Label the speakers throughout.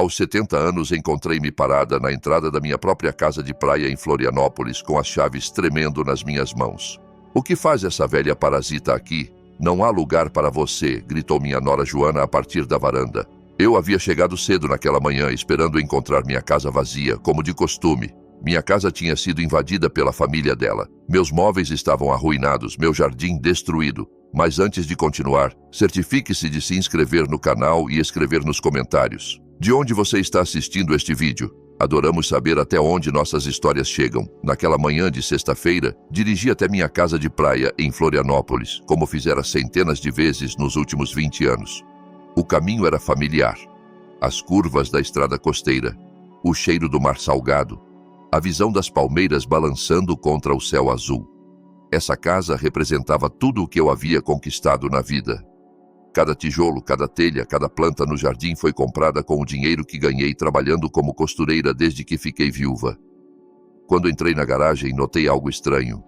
Speaker 1: Aos 70 anos, encontrei-me parada na entrada da minha própria casa de praia em Florianópolis, com as chaves tremendo nas minhas mãos. O que faz essa velha parasita aqui? Não há lugar para você, gritou minha nora Joana a partir da varanda. Eu havia chegado cedo naquela manhã, esperando encontrar minha casa vazia, como de costume. Minha casa tinha sido invadida pela família dela. Meus móveis estavam arruinados, meu jardim destruído. Mas antes de continuar, certifique-se de se inscrever no canal e escrever nos comentários. De onde você está assistindo este vídeo? Adoramos saber até onde nossas histórias chegam. Naquela manhã de sexta-feira, dirigi até minha casa de praia em Florianópolis, como fizera centenas de vezes nos últimos 20 anos. O caminho era familiar. As curvas da estrada costeira, o cheiro do mar salgado, a visão das palmeiras balançando contra o céu azul. Essa casa representava tudo o que eu havia conquistado na vida. Cada tijolo, cada telha, cada planta no jardim foi comprada com o dinheiro que ganhei trabalhando como costureira desde que fiquei viúva. Quando entrei na garagem, notei algo estranho.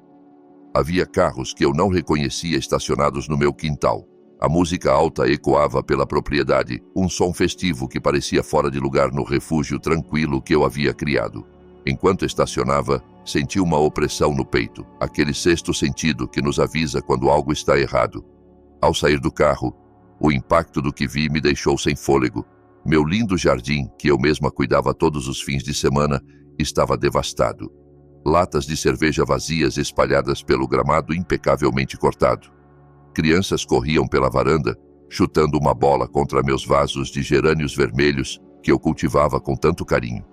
Speaker 1: Havia carros que eu não reconhecia estacionados no meu quintal. A música alta ecoava pela propriedade, um som festivo que parecia fora de lugar no refúgio tranquilo que eu havia criado. Enquanto estacionava, senti uma opressão no peito, aquele sexto sentido que nos avisa quando algo está errado. Ao sair do carro, o impacto do que vi me deixou sem fôlego. Meu lindo jardim, que eu mesma cuidava todos os fins de semana, estava devastado. Latas de cerveja vazias espalhadas pelo gramado impecavelmente cortado. Crianças corriam pela varanda, chutando uma bola contra meus vasos de gerânios vermelhos que eu cultivava com tanto carinho.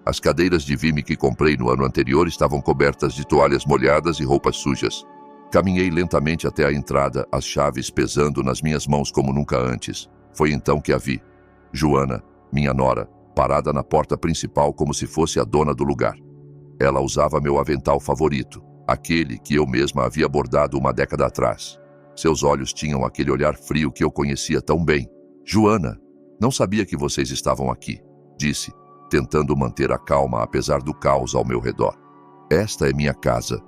Speaker 1: As cadeiras de vime que comprei no ano anterior estavam cobertas de toalhas molhadas e roupas sujas. Caminhei lentamente até a entrada, as chaves pesando nas minhas mãos como nunca antes. Foi então que a vi. Joana, minha nora, parada na porta principal como se fosse a dona do lugar. Ela usava meu avental favorito, aquele que eu mesma havia bordado uma década atrás. Seus olhos tinham aquele olhar frio que eu conhecia tão bem. Joana, não sabia que vocês estavam aqui, disse, tentando manter a calma apesar do caos ao meu redor. Esta é minha casa.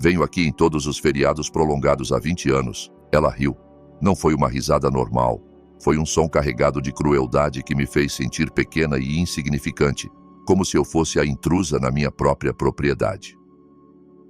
Speaker 1: Venho aqui em todos os feriados prolongados há 20 anos. Ela riu. Não foi uma risada normal. Foi um som carregado de crueldade que me fez sentir pequena e insignificante, como se eu fosse a intrusa na minha própria propriedade.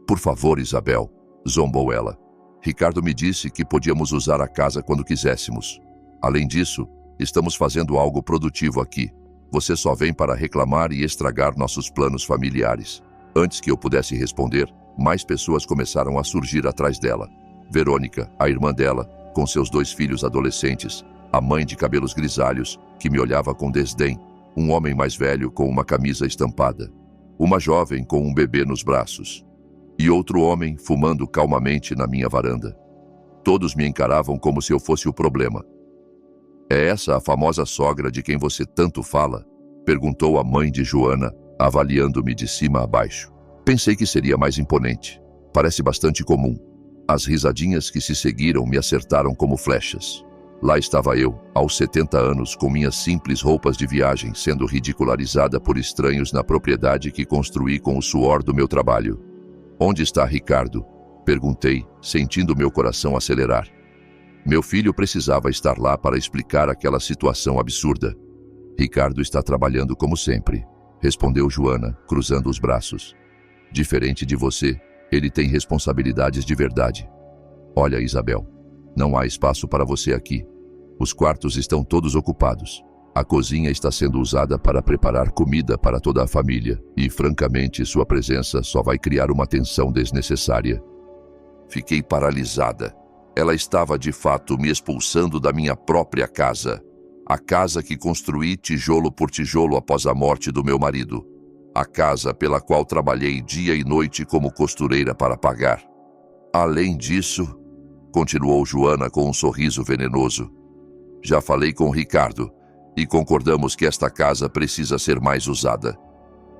Speaker 1: Por favor, Isabel, zombou ela. Ricardo me disse que podíamos usar a casa quando quiséssemos. Além disso, estamos fazendo algo produtivo aqui. Você só vem para reclamar e estragar nossos planos familiares. Antes que eu pudesse responder, mais pessoas começaram a surgir atrás dela. Verônica, a irmã dela, com seus 2 filhos adolescentes, a mãe de cabelos grisalhos, que me olhava com desdém, um homem mais velho com uma camisa estampada, uma jovem com um bebê nos braços, e outro homem fumando calmamente na minha varanda. Todos me encaravam como se eu fosse o problema. É essa a famosa sogra de quem você tanto fala? Perguntou a mãe de Joana, avaliando-me de cima a baixo. Pensei que seria mais imponente. Parece bastante comum. As risadinhas que se seguiram me acertaram como flechas. Lá estava eu, aos 70 anos, com minhas simples roupas de viagem, sendo ridicularizada por estranhos na propriedade que construí com o suor do meu trabalho. Onde está Ricardo? Perguntei, sentindo meu coração acelerar. Meu filho precisava estar lá para explicar aquela situação absurda. Ricardo está trabalhando como sempre, respondeu Joana, cruzando os braços. Diferente de você, ele tem responsabilidades de verdade. Olha, Isabel, não há espaço para você aqui. Os quartos estão todos ocupados. A cozinha está sendo usada para preparar comida para toda a família e, francamente, sua presença só vai criar uma tensão desnecessária. Fiquei paralisada. Ela estava, de fato, me expulsando da minha própria casa. A casa que construí tijolo por tijolo após a morte do meu marido. A casa pela qual trabalhei dia e noite como costureira para pagar. Além disso, continuou Joana com um sorriso venenoso, já falei com Ricardo e concordamos que esta casa precisa ser mais usada.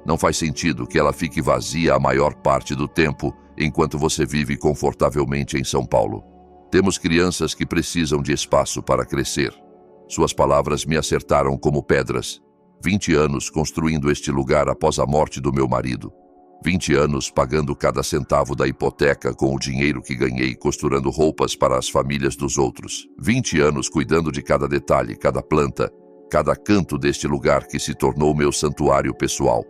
Speaker 1: Não faz sentido que ela fique vazia a maior parte do tempo enquanto você vive confortavelmente em São Paulo. Temos crianças que precisam de espaço para crescer. Suas palavras me acertaram como pedras. 20 anos construindo este lugar após a morte do meu marido. 20 anos pagando cada centavo da hipoteca com o dinheiro que ganhei costurando roupas para as famílias dos outros. 20 anos cuidando de cada detalhe, cada planta, cada canto deste lugar que se tornou meu santuário pessoal.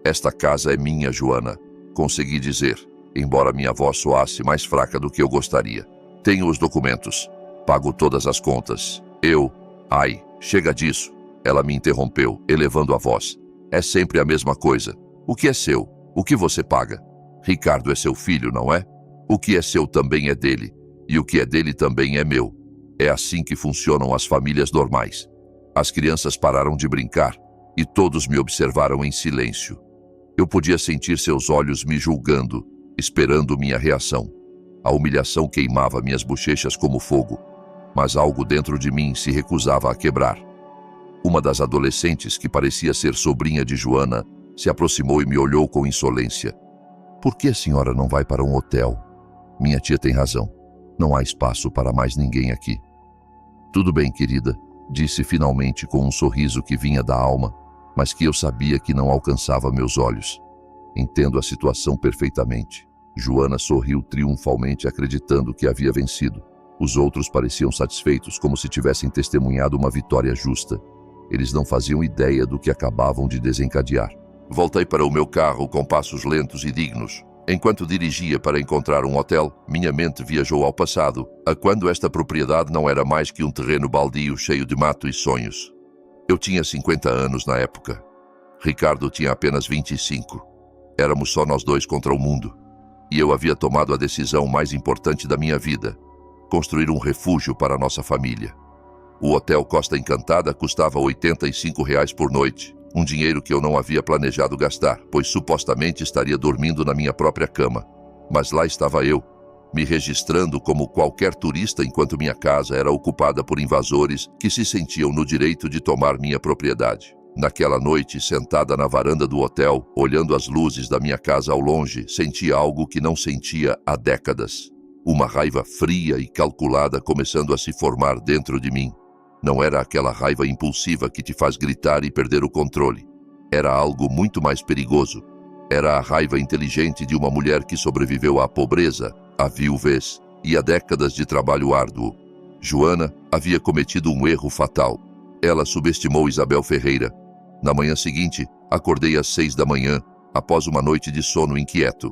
Speaker 1: Esta casa é minha, Joana, consegui dizer, embora minha voz soasse mais fraca do que eu gostaria. Tenho os documentos, pago todas as contas. Ai, chega disso. Ela me interrompeu, elevando a voz. É sempre a mesma coisa. O que é seu? O que você paga? Ricardo é seu filho, não é? O que é seu também é dele, e o que é dele também é meu. É assim que funcionam as famílias normais. As crianças pararam de brincar, e todos me observaram em silêncio. Eu podia sentir seus olhos me julgando, esperando minha reação. A humilhação queimava minhas bochechas como fogo, mas algo dentro de mim se recusava a quebrar. Uma das adolescentes, que parecia ser sobrinha de Joana, se aproximou e me olhou com insolência. Por que a senhora não vai para um hotel? Minha tia tem razão. Não há espaço para mais ninguém aqui. Tudo bem, querida, disse finalmente com um sorriso que vinha da alma, mas que eu sabia que não alcançava meus olhos. Entendo a situação perfeitamente. Joana sorriu triunfalmente, acreditando que havia vencido. Os outros pareciam satisfeitos, como se tivessem testemunhado uma vitória justa. Eles não faziam ideia do que acabavam de desencadear. Voltei para o meu carro com passos lentos e dignos. Enquanto dirigia para encontrar um hotel, minha mente viajou ao passado, a quando esta propriedade não era mais que um terreno baldio cheio de mato e sonhos. Eu tinha 50 anos na época. Ricardo tinha apenas 25. Éramos só nós dois contra o mundo. E eu havia tomado a decisão mais importante da minha vida: construir um refúgio para nossa família. O Hotel Costa Encantada custava R$ 85 por noite, um dinheiro que eu não havia planejado gastar, pois supostamente estaria dormindo na minha própria cama. Mas lá estava eu, me registrando como qualquer turista, enquanto minha casa era ocupada por invasores que se sentiam no direito de tomar minha propriedade. Naquela noite, sentada na varanda do hotel, olhando as luzes da minha casa ao longe, senti algo que não sentia há décadas. Uma raiva fria e calculada começando a se formar dentro de mim. Não era aquela raiva impulsiva que te faz gritar e perder o controle. Era algo muito mais perigoso. Era a raiva inteligente de uma mulher que sobreviveu à pobreza, à viuvez e a décadas de trabalho árduo. Joana havia cometido um erro fatal. Ela subestimou Isabel Ferreira. Na manhã seguinte, acordei às 6 da manhã, após uma noite de sono inquieto.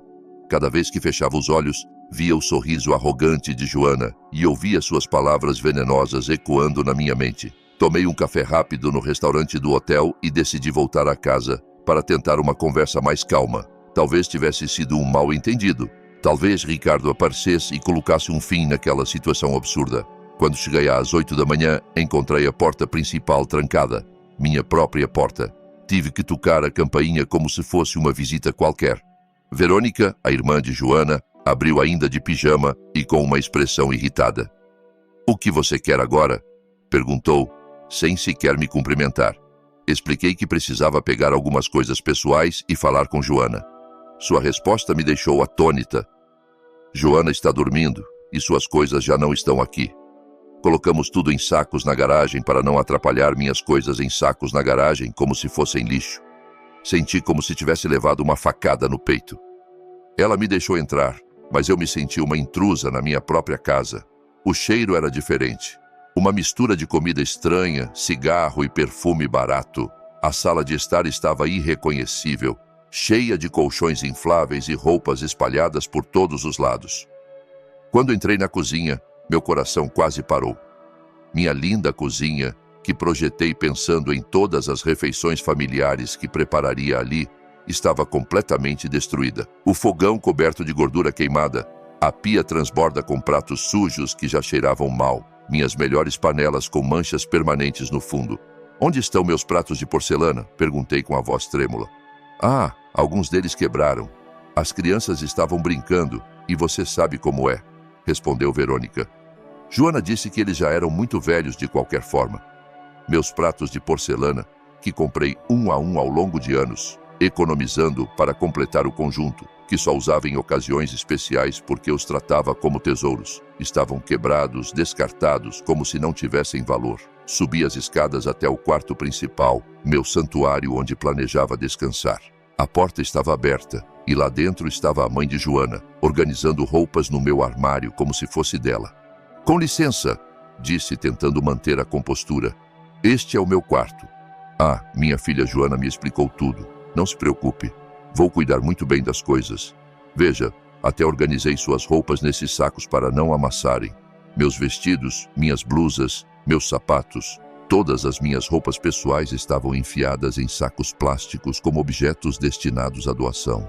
Speaker 1: Cada vez que fechava os olhos, via o sorriso arrogante de Joana e ouvia suas palavras venenosas ecoando na minha mente. Tomei um café rápido no restaurante do hotel e decidi voltar a casa para tentar uma conversa mais calma. Talvez tivesse sido um mal-entendido. Talvez Ricardo aparecesse e colocasse um fim naquela situação absurda. Quando cheguei às 8 da manhã, encontrei a porta principal trancada. Minha própria porta. Tive que tocar a campainha como se fosse uma visita qualquer. Verônica, a irmã de Joana, abriu ainda de pijama e com uma expressão irritada. "O que você quer agora?" perguntou, sem sequer me cumprimentar. Expliquei que precisava pegar algumas coisas pessoais e falar com Joana. Sua resposta me deixou atônita. "Joana está dormindo e suas coisas já não estão aqui. Colocamos tudo em sacos na garagem para não atrapalhar minhas coisas em sacos na garagem como se fossem lixo." Senti como se tivesse levado uma facada no peito. Ela me deixou entrar, mas eu me senti uma intrusa na minha própria casa. O cheiro era diferente. Uma mistura de comida estranha, cigarro e perfume barato. A sala de estar estava irreconhecível, cheia de colchões infláveis e roupas espalhadas por todos os lados. Quando entrei na cozinha, meu coração quase parou. Minha linda cozinha, que projetei pensando em todas as refeições familiares que prepararia ali, estava completamente destruída. O fogão coberto de gordura queimada, a pia transborda com pratos sujos que já cheiravam mal, minhas melhores panelas com manchas permanentes no fundo. "Onde estão meus pratos de porcelana?" perguntei com a voz trêmula. "Ah, alguns deles quebraram. As crianças estavam brincando, e você sabe como é", respondeu Verônica. Joana disse que eles já eram muito velhos de qualquer forma. Meus pratos de porcelana, que comprei um a um ao longo de anos, economizando para completar o conjunto, que só usava em ocasiões especiais porque os tratava como tesouros, estavam quebrados, descartados, como se não tivessem valor. Subi as escadas até o quarto principal, meu santuário onde planejava descansar. A porta estava aberta, e lá dentro estava a mãe de Joana, organizando roupas no meu armário como se fosse dela. "Com licença", disse, tentando manter a compostura. Este é o meu quarto. Ah, minha filha Joana me explicou tudo. Não se preocupe. Vou cuidar muito bem das coisas. Veja, até organizei suas roupas nesses sacos para não amassarem. Meus vestidos, minhas blusas, meus sapatos, todas as minhas roupas pessoais estavam enfiadas em sacos plásticos como objetos destinados à doação.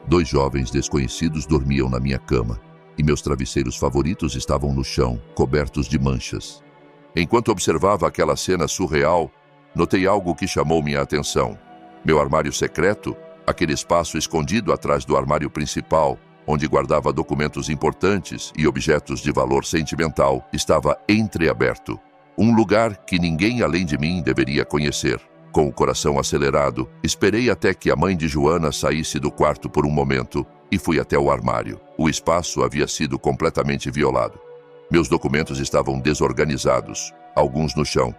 Speaker 1: 2 jovens desconhecidos dormiam na minha cama, e meus travesseiros favoritos estavam no chão, cobertos de manchas. Enquanto observava aquela cena surreal, notei algo que chamou minha atenção. Meu armário secreto, aquele espaço escondido atrás do armário principal, onde guardava documentos importantes e objetos de valor sentimental, estava entreaberto. Um lugar que ninguém além de mim deveria conhecer. Com o coração acelerado, esperei até que a mãe de Joana saísse do quarto por um momento e fui até o armário. O espaço havia sido completamente violado. Meus documentos estavam desorganizados, alguns no chão.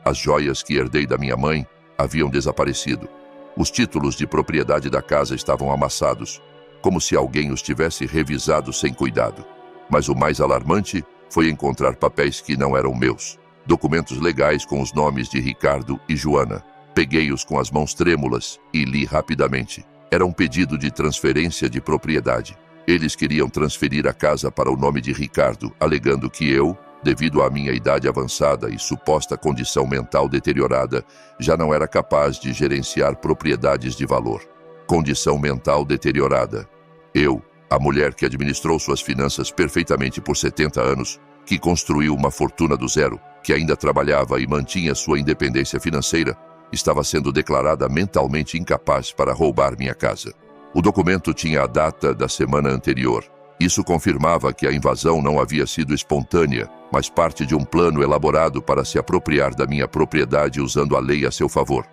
Speaker 1: As joias que herdei da minha mãe haviam desaparecido. Os títulos de propriedade da casa estavam amassados, como se alguém os tivesse revisado sem cuidado. Mas o mais alarmante foi encontrar papéis que não eram meus. Documentos legais com os nomes de Ricardo e Joana. Peguei-os com as mãos trêmulas e li rapidamente. Era um pedido de transferência de propriedade. Eles queriam transferir a casa para o nome de Ricardo, alegando que eu, devido à minha idade avançada e suposta condição mental deteriorada, já não era capaz de gerenciar propriedades de valor. Condição mental deteriorada. Eu, a mulher que administrou suas finanças perfeitamente por 70 anos, que construiu uma fortuna do zero, que ainda trabalhava e mantinha sua independência financeira, estava sendo declarada mentalmente incapaz para roubar minha casa. O documento tinha a data da semana anterior. Isso confirmava que a invasão não havia sido espontânea, mas parte de um plano elaborado para se apropriar da minha propriedade usando a lei a seu favor.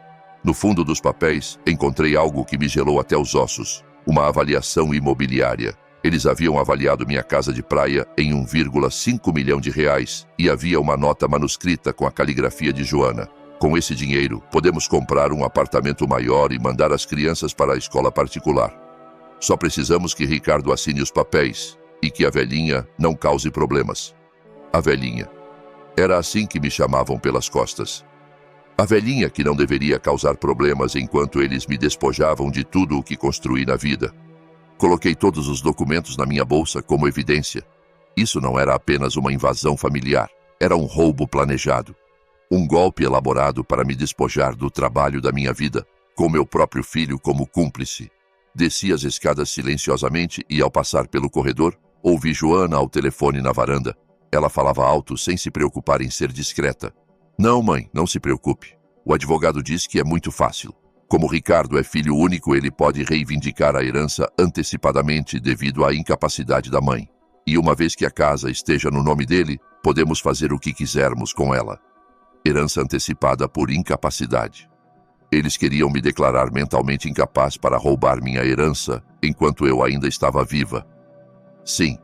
Speaker 1: No fundo dos papéis, encontrei algo que me gelou até os ossos. Uma avaliação imobiliária. Eles haviam avaliado minha casa de praia em 1,5 milhão de reais e havia uma nota manuscrita com a caligrafia de Joana. Com esse dinheiro, podemos comprar um apartamento maior e mandar as crianças para a escola particular. Só precisamos que Ricardo assine os papéis e que a velhinha não cause problemas. A velhinha. Era assim que me chamavam pelas costas. A velhinha que não deveria causar problemas enquanto eles me despojavam de tudo o que construí na vida. Coloquei todos os documentos na minha bolsa como evidência. Isso não era apenas uma invasão familiar, era um roubo planejado. Um golpe elaborado para me despojar do trabalho da minha vida, com meu próprio filho como cúmplice. Desci as escadas silenciosamente e, ao passar pelo corredor, ouvi Joana ao telefone na varanda. Ela falava alto sem se preocupar em ser discreta. Não, mãe, não se preocupe. O advogado diz que é muito fácil. Como Ricardo é filho único, ele pode reivindicar a herança antecipadamente devido à incapacidade da mãe. E uma vez que a casa esteja no nome dele, podemos fazer o que quisermos com ela. Herança antecipada por incapacidade. Eles queriam me declarar mentalmente incapaz para roubar minha herança enquanto eu ainda estava viva. Sim,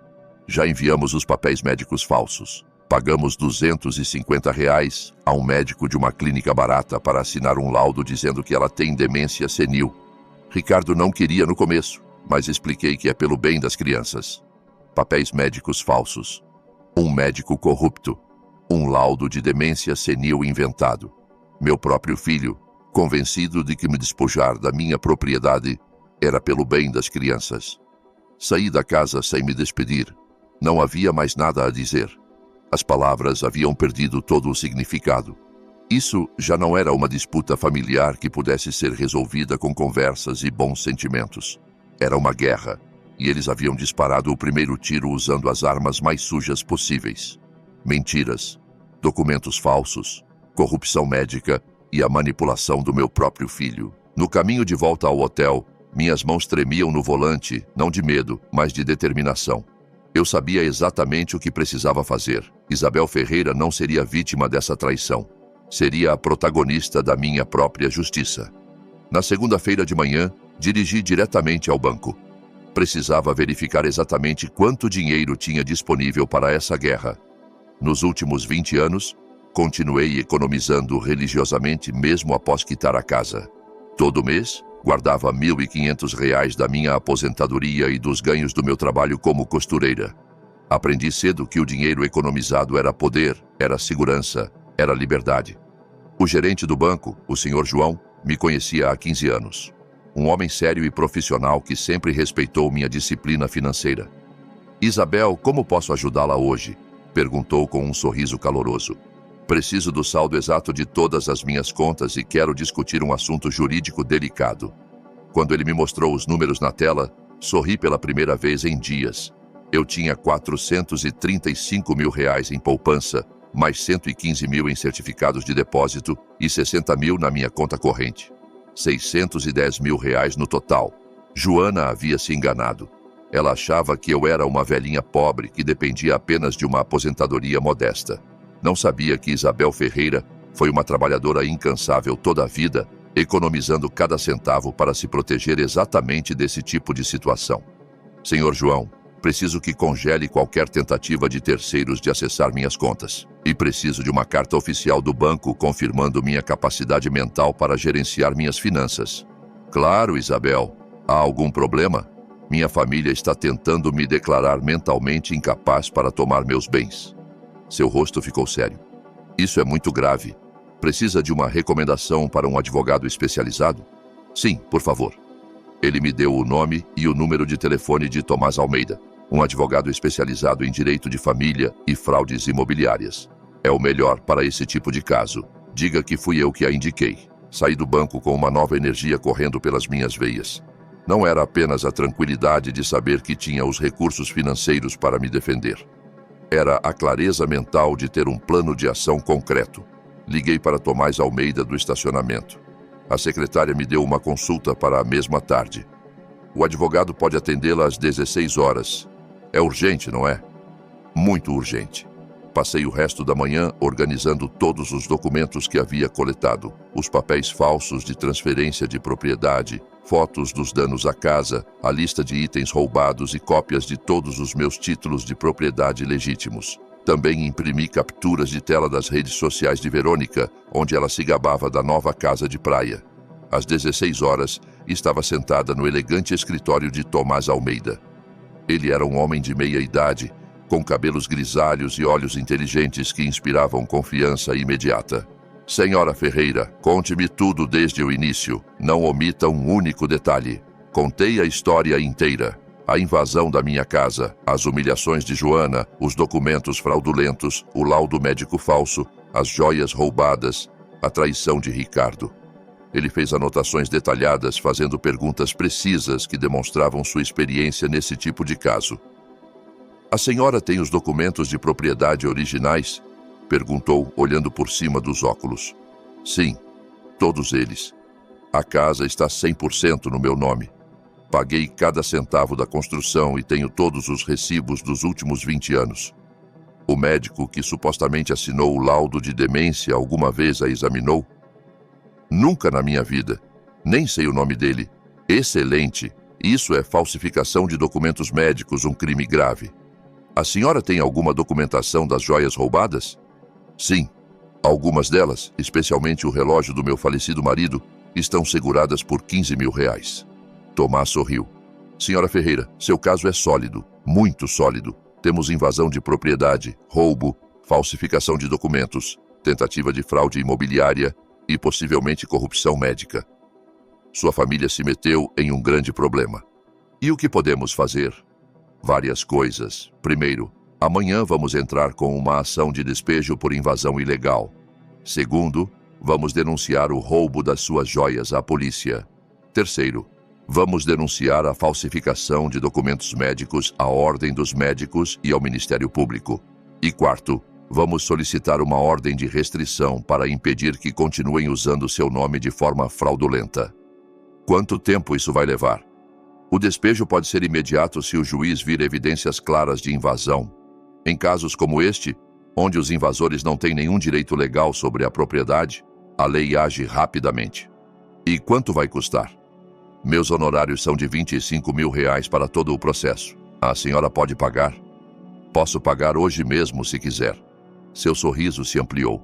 Speaker 1: já enviamos os papéis médicos falsos. Pagamos R$250 a um médico de uma clínica barata para assinar um laudo dizendo que ela tem demência senil. Ricardo não queria no começo, mas expliquei que é pelo bem das crianças. Papéis médicos falsos. Um médico corrupto. Um laudo de demência senil inventado. Meu próprio filho, convencido de que me despojar da minha propriedade era pelo bem das crianças. Saí da casa sem me despedir. Não havia mais nada a dizer. As palavras haviam perdido todo o significado. Isso já não era uma disputa familiar que pudesse ser resolvida com conversas e bons sentimentos. Era uma guerra, e eles haviam disparado o primeiro tiro usando as armas mais sujas possíveis. Mentiras, documentos falsos, corrupção médica e a manipulação do meu próprio filho. No caminho de volta ao hotel, minhas mãos tremiam no volante, não de medo, mas de determinação. Eu sabia exatamente o que precisava fazer. Isabel Ferreira não seria vítima dessa traição. Seria a protagonista da minha própria justiça. Na segunda-feira de manhã, dirigi diretamente ao banco. Precisava verificar exatamente quanto dinheiro tinha disponível para essa guerra. Nos últimos 20 anos, continuei economizando religiosamente mesmo após quitar a casa. Todo mês, guardava R$1.500 da minha aposentadoria e dos ganhos do meu trabalho como costureira. Aprendi cedo que o dinheiro economizado era poder, era segurança, era liberdade. O gerente do banco, o Sr. João, me conhecia há 15 anos. Um homem sério e profissional que sempre respeitou minha disciplina financeira. Isabel, como posso ajudá-la hoje? Perguntou com um sorriso caloroso. Preciso do saldo exato de todas as minhas contas e quero discutir um assunto jurídico delicado. Quando ele me mostrou os números na tela, sorri pela primeira vez em dias. Eu tinha R$ 435 mil em poupança, mais 115 mil em certificados de depósito e 60 mil na minha conta corrente. 610 mil no total. Joana havia se enganado. Ela achava que eu era uma velhinha pobre que dependia apenas de uma aposentadoria modesta. Não sabia que Isabel Ferreira foi uma trabalhadora incansável toda a vida, economizando cada centavo para se proteger exatamente desse tipo de situação. Senhor João, preciso que congele qualquer tentativa de terceiros de acessar minhas contas. E preciso de uma carta oficial do banco confirmando minha capacidade mental para gerenciar minhas finanças. Claro, Isabel. Há algum problema? Minha família está tentando me declarar mentalmente incapaz para tomar meus bens. Seu rosto ficou sério. Isso é muito grave. Precisa de uma recomendação para um advogado especializado? Sim, por favor. Ele me deu o nome e o número de telefone de Tomás Almeida, um advogado especializado em direito de família e fraudes imobiliárias. É o melhor para esse tipo de caso. Diga que fui eu que a indiquei. Saí do banco com uma nova energia correndo pelas minhas veias. Não era apenas a tranquilidade de saber que tinha os recursos financeiros para me defender. Era a clareza mental de ter um plano de ação concreto. Liguei para Tomás Almeida do estacionamento. A secretária me deu uma consulta para a mesma tarde. O advogado pode atendê-la às 16 horas. É urgente, não é? Muito urgente. Passei o resto da manhã organizando todos os documentos que havia coletado, os papéis falsos de transferência de propriedade, fotos dos danos à casa, a lista de itens roubados e cópias de todos os meus títulos de propriedade legítimos. Também imprimi capturas de tela das redes sociais de Verônica, onde ela se gabava da nova casa de praia. Às 16 horas, estava sentada no elegante escritório de Tomás Almeida. Ele era um homem de meia idade, com cabelos grisalhos e olhos inteligentes que inspiravam confiança imediata. Senhora Ferreira, conte-me tudo desde o início. Não omita um único detalhe. Contei a história inteira. A invasão da minha casa, as humilhações de Joana, os documentos fraudulentos, o laudo médico falso, as joias roubadas, a traição de Ricardo. Ele fez anotações detalhadas, fazendo perguntas precisas que demonstravam sua experiência nesse tipo de caso. A senhora tem os documentos de propriedade originais? Perguntou, olhando por cima dos óculos. Sim, todos eles. A casa está 100% no meu nome. Paguei cada centavo da construção e tenho todos os recibos dos últimos 20 anos. O médico que supostamente assinou o laudo de demência alguma vez a examinou? Nunca na minha vida. Nem sei o nome dele. Excelente. Isso é falsificação de documentos médicos, um crime grave. A senhora tem alguma documentação das joias roubadas? Sim. Algumas delas, especialmente o relógio do meu falecido marido, estão seguradas por R$ 15 mil. Tomás sorriu. Senhora Ferreira, seu caso é sólido, muito sólido. Temos invasão de propriedade, roubo, falsificação de documentos, tentativa de fraude imobiliária e possivelmente corrupção médica. Sua família se meteu em um grande problema. E o que podemos fazer? Várias coisas. Primeiro, amanhã vamos entrar com uma ação de despejo por invasão ilegal. Segundo, vamos denunciar o roubo das suas joias à polícia. Terceiro, vamos denunciar a falsificação de documentos médicos à Ordem dos Médicos e ao Ministério Público. E quarto, vamos solicitar uma ordem de restrição para impedir que continuem usando seu nome de forma fraudulenta. Quanto tempo isso vai levar? O despejo pode ser imediato se o juiz vir evidências claras de invasão. Em casos como este, onde os invasores não têm nenhum direito legal sobre a propriedade, a lei age rapidamente. E quanto vai custar? Meus honorários são de R$ 25 mil para todo o processo. A senhora pode pagar? Posso pagar hoje mesmo se quiser. Seu sorriso se ampliou.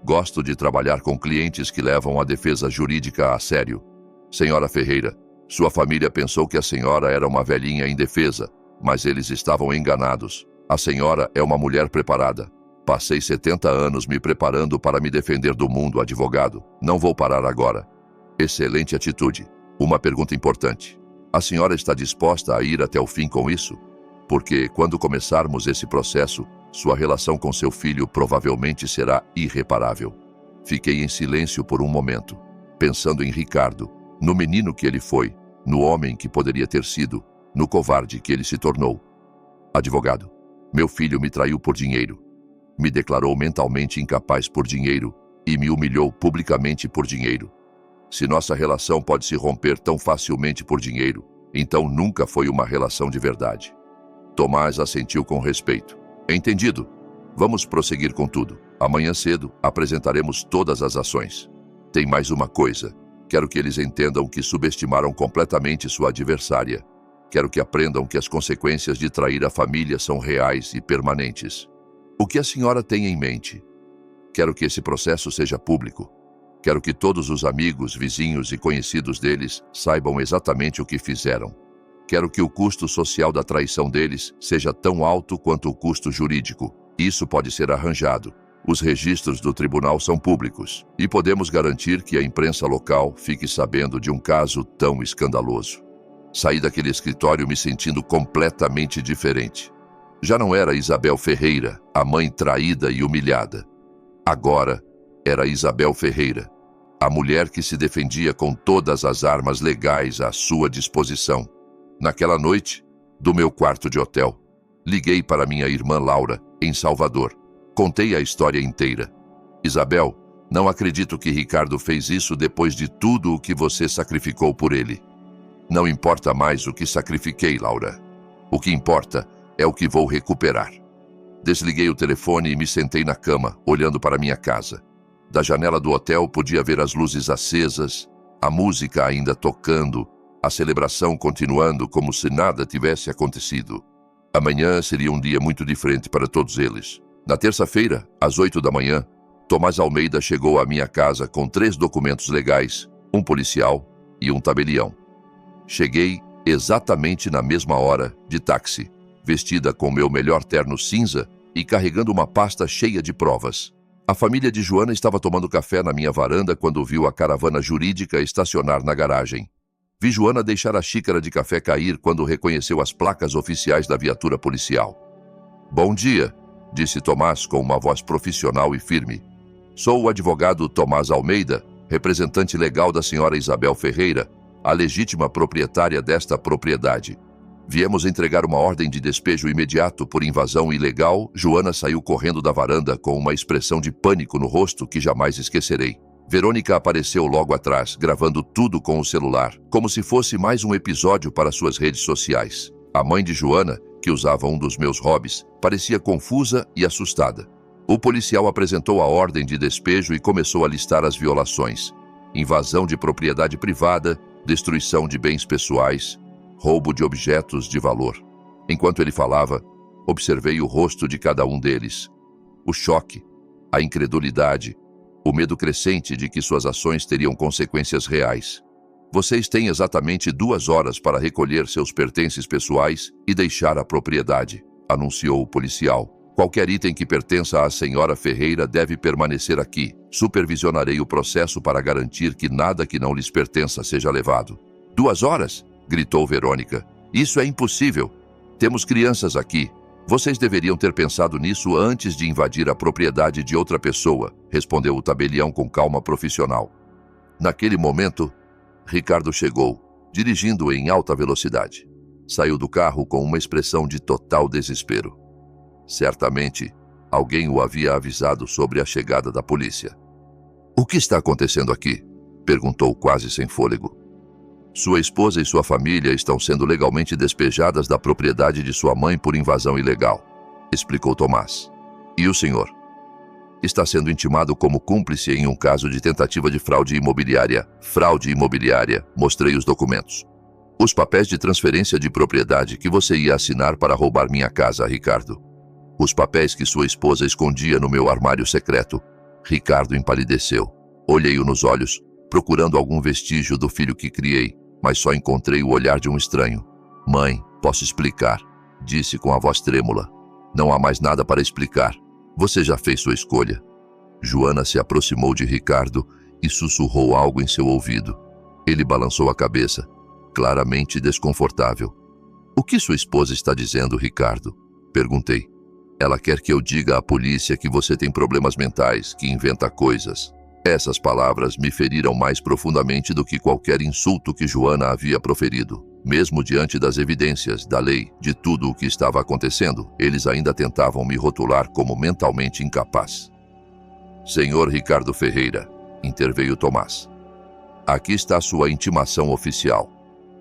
Speaker 1: Gosto de trabalhar com clientes que levam a defesa jurídica a sério. Senhora Ferreira, sua família pensou que a senhora era uma velhinha indefesa, mas eles estavam enganados. A senhora é uma mulher preparada. Passei 70 anos me preparando para me defender do mundo, advogado. Não vou parar agora. Excelente atitude. Uma pergunta importante. A senhora está disposta a ir até o fim com isso? Porque, quando começarmos esse processo, sua relação com seu filho provavelmente será irreparável. Fiquei em silêncio por um momento, pensando em Ricardo, no menino que ele foi, no homem que poderia ter sido, no covarde que ele se tornou. Advogado, meu filho me traiu por dinheiro. Me declarou mentalmente incapaz por dinheiro e me humilhou publicamente por dinheiro. Se nossa relação pode se romper tão facilmente por dinheiro, então nunca foi uma relação de verdade. Tomás assentiu com respeito. Entendido. Vamos prosseguir com tudo. Amanhã cedo apresentaremos todas as ações. Tem mais uma coisa. Quero que eles entendam que subestimaram completamente sua adversária. Quero que aprendam que as consequências de trair a família são reais e permanentes. O que a senhora tem em mente? Quero que esse processo seja público. Quero que todos os amigos, vizinhos e conhecidos deles saibam exatamente o que fizeram. Quero que o custo social da traição deles seja tão alto quanto o custo jurídico. Isso pode ser arranjado. Os registros do tribunal são públicos e podemos garantir que a imprensa local fique sabendo de um caso tão escandaloso. Saí daquele escritório me sentindo completamente diferente. Já não era Isabel Ferreira, a mãe traída e humilhada. Agora era Isabel Ferreira, a mulher que se defendia com todas as armas legais à sua disposição. Naquela noite, do meu quarto de hotel, liguei para minha irmã Laura, em Salvador. Contei a história inteira. Isabel, não acredito que Ricardo fez isso depois de tudo o que você sacrificou por ele. Não importa mais o que sacrifiquei, Laura. O que importa é o que vou recuperar. Desliguei o telefone e me sentei na cama, olhando para minha casa. Da janela do hotel podia ver as luzes acesas, a música ainda tocando, a celebração continuando como se nada tivesse acontecido. Amanhã seria um dia muito diferente para todos eles. Na terça-feira, às 8 da manhã, Tomás Almeida chegou à minha casa com 3 documentos legais, um policial e um tabelião. Cheguei exatamente na mesma hora, de táxi, vestida com meu melhor terno cinza e carregando uma pasta cheia de provas. A família de Joana estava tomando café na minha varanda quando viu a caravana jurídica estacionar na garagem. Vi Joana deixar a xícara de café cair quando reconheceu as placas oficiais da viatura policial. Bom dia, disse Tomás com uma voz profissional e firme. Sou o advogado Tomás Almeida, representante legal da senhora Isabel Ferreira, a legítima proprietária desta propriedade. Viemos entregar uma ordem de despejo imediato por invasão ilegal. Joana saiu correndo da varanda com uma expressão de pânico no rosto que jamais esquecerei. Verônica apareceu logo atrás, gravando tudo com o celular, como se fosse mais um episódio para suas redes sociais. A mãe de Joana, que usava um dos meus hobbies, parecia confusa e assustada. O policial apresentou a ordem de despejo e começou a listar as violações: invasão de propriedade privada, destruição de bens pessoais, roubo de objetos de valor. Enquanto ele falava, observei o rosto de cada um deles. O choque, a incredulidade, o medo crescente de que suas ações teriam consequências reais. Vocês têm exatamente 2 horas para recolher seus pertences pessoais e deixar a propriedade, anunciou o policial. Qualquer item que pertença à senhora Ferreira deve permanecer aqui. Supervisionarei o processo para garantir que nada que não lhes pertença seja levado. 2 horas? Gritou Verônica. Isso é impossível. Temos crianças aqui. Vocês deveriam ter pensado nisso antes de invadir a propriedade de outra pessoa, respondeu o tabelião com calma profissional. Naquele momento, Ricardo chegou, dirigindo em alta velocidade. Saiu do carro com uma expressão de total desespero. Certamente, alguém o havia avisado sobre a chegada da polícia. O que está acontecendo aqui? Perguntou quase sem fôlego. Sua esposa e sua família estão sendo legalmente despejadas da propriedade de sua mãe por invasão ilegal, explicou Tomás. E o senhor? Está sendo intimado como cúmplice em um caso de tentativa de fraude imobiliária. Fraude imobiliária, mostrei os documentos. Os papéis de transferência de propriedade que você ia assinar para roubar minha casa, Ricardo. Os papéis que sua esposa escondia no meu armário secreto. Ricardo empalideceu. Olhei-o nos olhos, procurando algum vestígio do filho que criei, mas só encontrei o olhar de um estranho. Mãe, posso explicar, disse com a voz trêmula. Não há mais nada para explicar. Você já fez sua escolha. Joana se aproximou de Ricardo e sussurrou algo em seu ouvido. Ele balançou a cabeça, claramente desconfortável. O que sua esposa está dizendo, Ricardo? Perguntei. Ela quer que eu diga à polícia que você tem problemas mentais, que inventa coisas. Essas palavras me feriram mais profundamente do que qualquer insulto que Joana havia proferido. Mesmo diante das evidências, da lei, de tudo o que estava acontecendo, eles ainda tentavam me rotular como mentalmente incapaz. Senhor Ricardo Ferreira, interveio Tomás. Aqui está sua intimação oficial.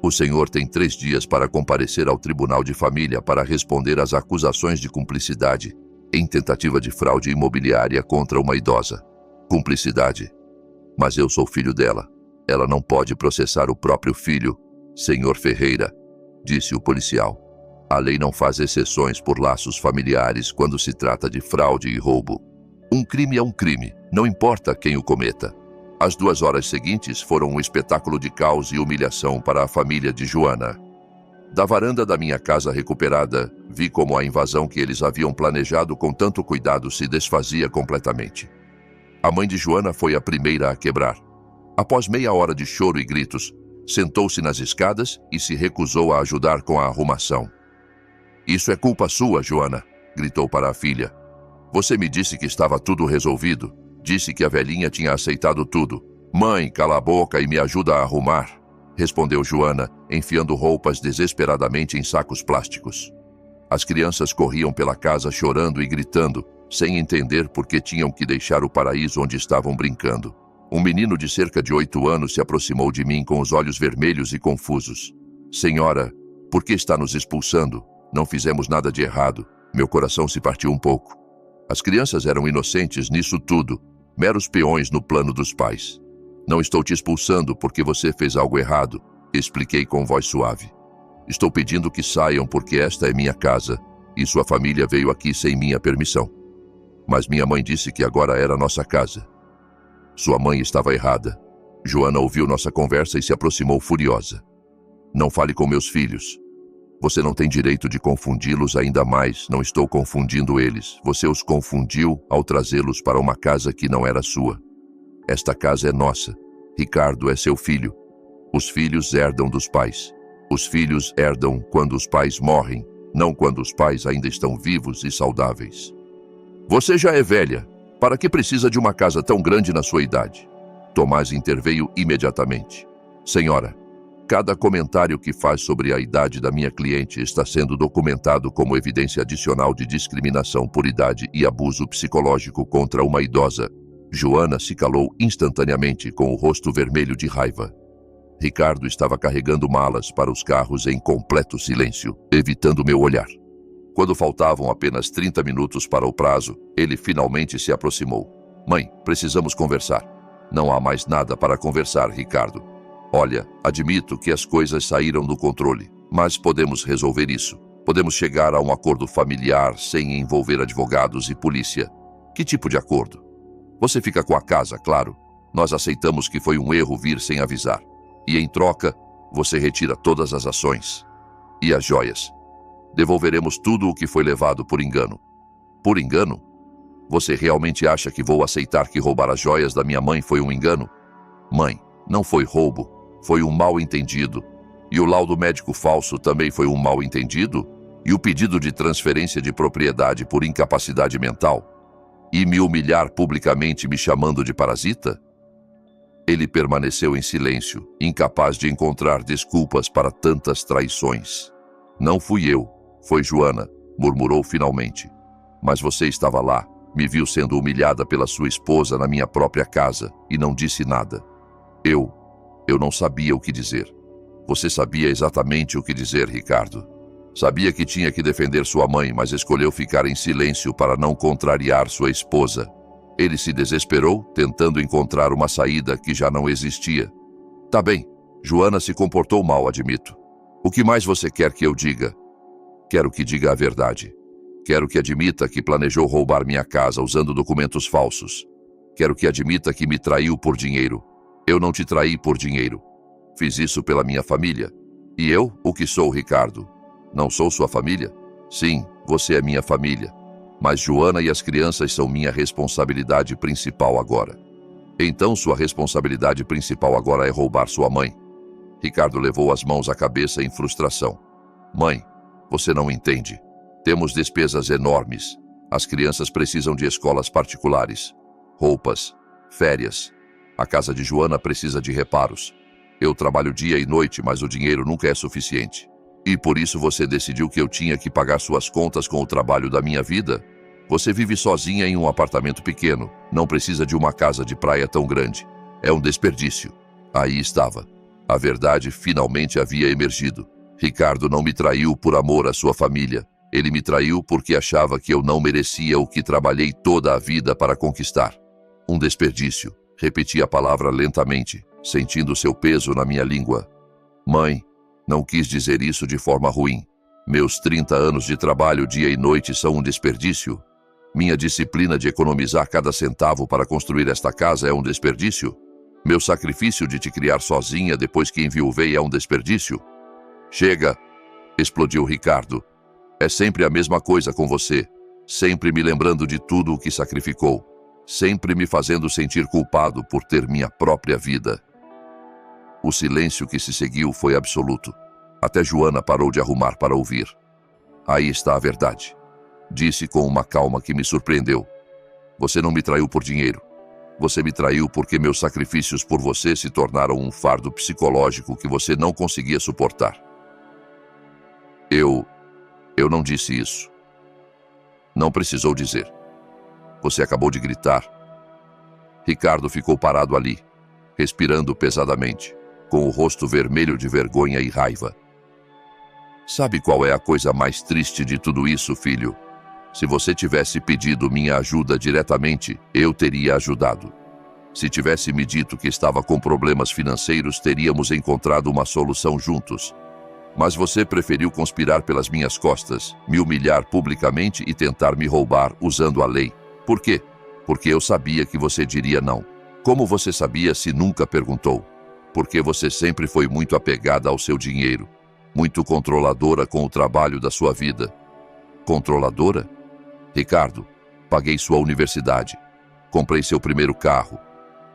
Speaker 1: O senhor tem 3 dias para comparecer ao Tribunal de Família para responder às acusações de cumplicidade em tentativa de fraude imobiliária contra uma idosa. Cumplicidade. Mas eu sou filho dela. Ela não pode processar o próprio filho. Senhor Ferreira, disse o policial. A lei não faz exceções por laços familiares quando se trata de fraude e roubo. Um crime é um crime, não importa quem o cometa. As 2 horas seguintes foram um espetáculo de caos e humilhação para a família de Joana. Da varanda da minha casa recuperada, vi como a invasão que eles haviam planejado com tanto cuidado se desfazia completamente. A mãe de Joana foi a primeira a quebrar. Após meia hora de choro e gritos, sentou-se nas escadas e se recusou a ajudar com a arrumação. Isso é culpa sua, Joana, gritou para a filha. Você me disse que estava tudo resolvido. Disse que a velhinha tinha aceitado tudo. Mãe, cala a boca e me ajuda a arrumar, respondeu Joana, enfiando roupas desesperadamente em sacos plásticos. As crianças corriam pela casa chorando e gritando, sem entender por que tinham que deixar o paraíso onde estavam brincando. Um menino de cerca de 8 anos se aproximou de mim com os olhos vermelhos e confusos. Senhora, por que está nos expulsando? Não fizemos nada de errado. Meu coração se partiu um pouco. As crianças eram inocentes nisso tudo, meros peões no plano dos pais. Não estou te expulsando porque você fez algo errado, expliquei com voz suave. Estou pedindo que saiam porque esta é minha casa e sua família veio aqui sem minha permissão. Mas minha mãe disse que agora era nossa casa. Sua mãe estava errada. Joana ouviu nossa conversa e se aproximou furiosa. Não fale com meus filhos. Você não tem direito de confundi-los ainda mais. Não estou confundindo eles. Você os confundiu ao trazê-los para uma casa que não era sua. Esta casa é nossa. Ricardo é seu filho. Os filhos herdam dos pais. Os filhos herdam quando os pais morrem, não quando os pais ainda estão vivos e saudáveis. Você já é velha. Para que precisa de uma casa tão grande na sua idade? Tomás interveio imediatamente. Senhora, cada comentário que faz sobre a idade da minha cliente está sendo documentado como evidência adicional de discriminação por idade e abuso psicológico contra uma idosa. Joana se calou instantaneamente com o rosto vermelho de raiva. Ricardo estava carregando malas para os carros em completo silêncio, evitando meu olhar. Quando faltavam apenas 30 minutos para o prazo, ele finalmente se aproximou. Mãe, precisamos conversar. Não há mais nada para conversar, Ricardo. Olha, admito que as coisas saíram do controle, mas podemos resolver isso. Podemos chegar a um acordo familiar sem envolver advogados e polícia. Que tipo de acordo? Você fica com a casa, claro. Nós aceitamos que foi um erro vir sem avisar. E em troca, você retira todas as ações. E as joias. Devolveremos tudo o que foi levado por engano. Por engano? Você realmente acha que vou aceitar que roubar as joias da minha mãe foi um engano? Mãe, não foi roubo, foi um mal-entendido. E o laudo médico falso também foi um mal-entendido? E o pedido de transferência de propriedade por incapacidade mental? E me humilhar publicamente me chamando de parasita? Ele permaneceu em silêncio, incapaz de encontrar desculpas para tantas traições. Não fui eu, foi Joana, murmurou finalmente. Mas você estava lá, me viu sendo humilhada pela sua esposa na minha própria casa e não disse nada. Eu não sabia o que dizer. Você sabia exatamente o que dizer, Ricardo. Sabia que tinha que defender sua mãe, mas escolheu ficar em silêncio para não contrariar sua esposa. Ele se desesperou, tentando encontrar uma saída que já não existia. Tá bem, Joana se comportou mal, admito. O que mais você quer que eu diga? Quero que diga a verdade. Quero que admita que planejou roubar minha casa usando documentos falsos. Quero que admita que me traiu por dinheiro. Eu não te traí por dinheiro. Fiz isso pela minha família. E eu, o que sou, Ricardo? Não sou sua família? Sim, você é minha família. Mas Joana e as crianças são minha responsabilidade principal agora. Então sua responsabilidade principal agora é roubar sua mãe. Ricardo levou as mãos à cabeça em frustração. Mãe, você não entende. Temos despesas enormes. As crianças precisam de escolas particulares, roupas, férias. A casa de Joana precisa de reparos. Eu trabalho dia e noite, mas o dinheiro nunca é suficiente. E por isso você decidiu que eu tinha que pagar suas contas com o trabalho da minha vida? Você vive sozinha em um apartamento pequeno, não precisa de uma casa de praia tão grande. É um desperdício. Aí estava. A verdade finalmente havia emergido. Ricardo não me traiu por amor à sua família. Ele me traiu porque achava que eu não merecia o que trabalhei toda a vida para conquistar. Um desperdício. Repeti a palavra lentamente, sentindo seu peso na minha língua. Mãe, não quis dizer isso de forma ruim. Meus 30 anos de trabalho dia e noite são um desperdício? Minha disciplina de economizar cada centavo para construir esta casa é um desperdício? Meu sacrifício de te criar sozinha depois que enviuvei é um desperdício? Chega! Explodiu Ricardo. É sempre a mesma coisa com você. Sempre me lembrando de tudo o que sacrificou. Sempre me fazendo sentir culpado por ter minha própria vida. O silêncio que se seguiu foi absoluto. Até Joana parou de arrumar para ouvir. Aí está a verdade. Disse com uma calma que me surpreendeu. Você não me traiu por dinheiro. Você me traiu porque meus sacrifícios por você se tornaram um fardo psicológico que você não conseguia suportar. Eu não disse isso. Não precisou dizer. Você acabou de gritar. Ricardo ficou parado ali, respirando pesadamente, com o rosto vermelho de vergonha e raiva. Sabe qual é a coisa mais triste de tudo isso, filho? Se você tivesse pedido minha ajuda diretamente, eu teria ajudado. Se tivesse me dito que estava com problemas financeiros, teríamos encontrado uma solução juntos. Mas você preferiu conspirar pelas minhas costas, me humilhar publicamente e tentar me roubar usando a lei. Por quê? Porque eu sabia que você diria não. Como você sabia se nunca perguntou? Porque você sempre foi muito apegada ao seu dinheiro, muito controladora com o trabalho da sua vida. Controladora? Ricardo, paguei sua universidade, comprei seu primeiro carro,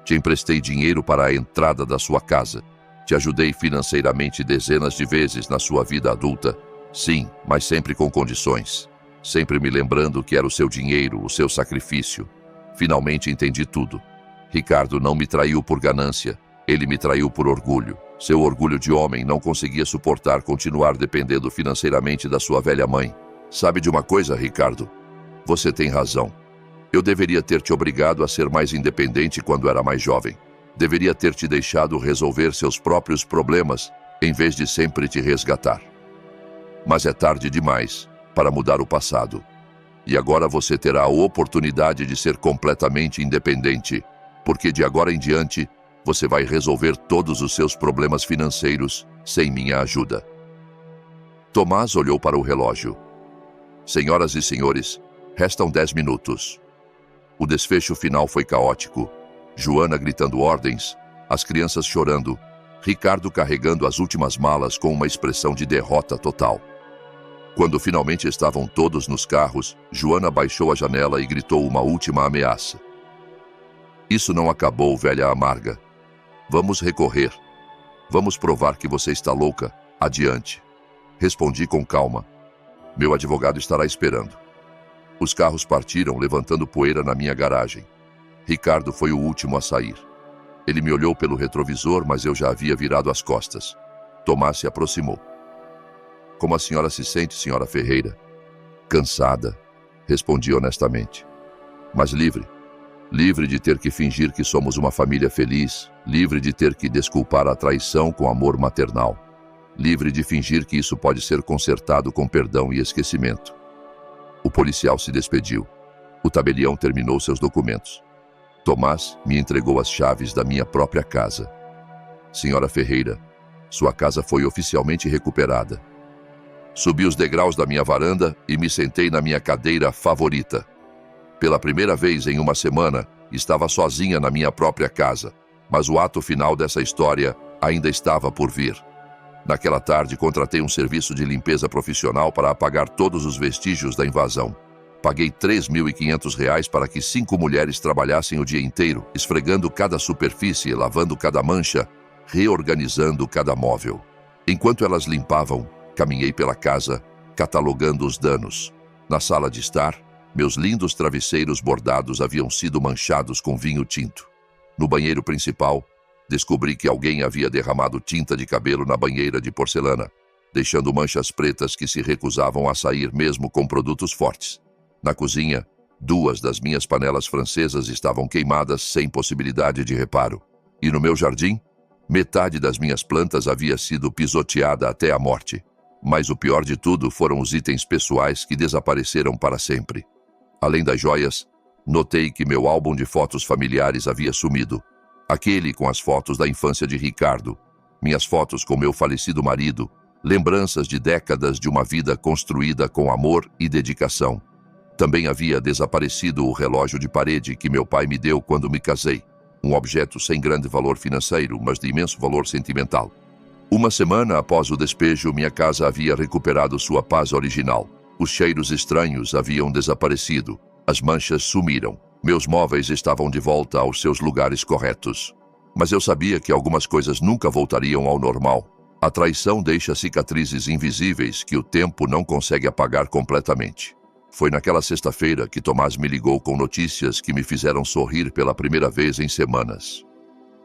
Speaker 1: te emprestei dinheiro para a entrada da sua casa, te ajudei financeiramente dezenas de vezes na sua vida adulta. Sim, mas sempre com condições. Sempre me lembrando que era o seu dinheiro, o seu sacrifício. Finalmente entendi tudo. Ricardo não me traiu por ganância, ele me traiu por orgulho. Seu orgulho de homem não conseguia suportar continuar dependendo financeiramente da sua velha mãe. Sabe de uma coisa, Ricardo? Você tem razão. Eu deveria ter te obrigado a ser mais independente quando era mais jovem. Deveria ter te deixado resolver seus próprios problemas, em vez de sempre te resgatar. Mas é tarde demais para mudar o passado. E agora você terá a oportunidade de ser completamente independente, porque de agora em diante, você vai resolver todos os seus problemas financeiros sem minha ajuda. Tomás olhou para o relógio. Senhoras e senhores, restam 10 minutos. O desfecho final foi caótico. Joana gritando ordens, as crianças chorando, Ricardo carregando as últimas malas com uma expressão de derrota total. Quando finalmente estavam todos nos carros, Joana baixou a janela e gritou uma última ameaça. Isso não acabou, velha amarga. Vamos recorrer. Vamos provar que você está louca. Adiante. Respondi com calma. Meu advogado estará esperando. Os carros partiram, levantando poeira na minha garagem. Ricardo foi o último a sair. Ele me olhou pelo retrovisor, mas eu já havia virado as costas. Tomás se aproximou. Como a senhora se sente, senhora Ferreira? Cansada, respondi honestamente. Mas livre. Livre de ter que fingir que somos uma família feliz. Livre de ter que desculpar a traição com amor maternal. Livre de fingir que isso pode ser consertado com perdão e esquecimento. O policial se despediu. O tabelião terminou seus documentos. Tomás me entregou as chaves da minha própria casa. Senhora Ferreira, sua casa foi oficialmente recuperada. Subi os degraus da minha varanda e me sentei na minha cadeira favorita. Pela primeira vez em uma semana, estava sozinha na minha própria casa, mas o ato final dessa história ainda estava por vir. Naquela tarde, contratei um serviço de limpeza profissional para apagar todos os vestígios da invasão. Paguei R$ 3.500 para que 5 mulheres trabalhassem o dia inteiro, esfregando cada superfície, lavando cada mancha, reorganizando cada móvel. Enquanto elas limpavam, caminhei pela casa, catalogando os danos. Na sala de estar, meus lindos travesseiros bordados haviam sido manchados com vinho tinto. No banheiro principal, descobri que alguém havia derramado tinta de cabelo na banheira de porcelana, deixando manchas pretas que se recusavam a sair mesmo com produtos fortes. Na cozinha, 2 das minhas panelas francesas estavam queimadas sem possibilidade de reparo. E no meu jardim, metade das minhas plantas havia sido pisoteada até a morte. Mas o pior de tudo foram os itens pessoais que desapareceram para sempre. Além das joias, notei que meu álbum de fotos familiares havia sumido. Aquele com as fotos da infância de Ricardo, minhas fotos com meu falecido marido, lembranças de décadas de uma vida construída com amor e dedicação. Também havia desaparecido o relógio de parede que meu pai me deu quando me casei. Um objeto sem grande valor financeiro, mas de imenso valor sentimental. Uma semana após o despejo, minha casa havia recuperado sua paz original. Os cheiros estranhos haviam desaparecido. As manchas sumiram. Meus móveis estavam de volta aos seus lugares corretos. Mas eu sabia que algumas coisas nunca voltariam ao normal. A traição deixa cicatrizes invisíveis que o tempo não consegue apagar completamente. Foi naquela sexta-feira que Tomás me ligou com notícias que me fizeram sorrir pela primeira vez em semanas.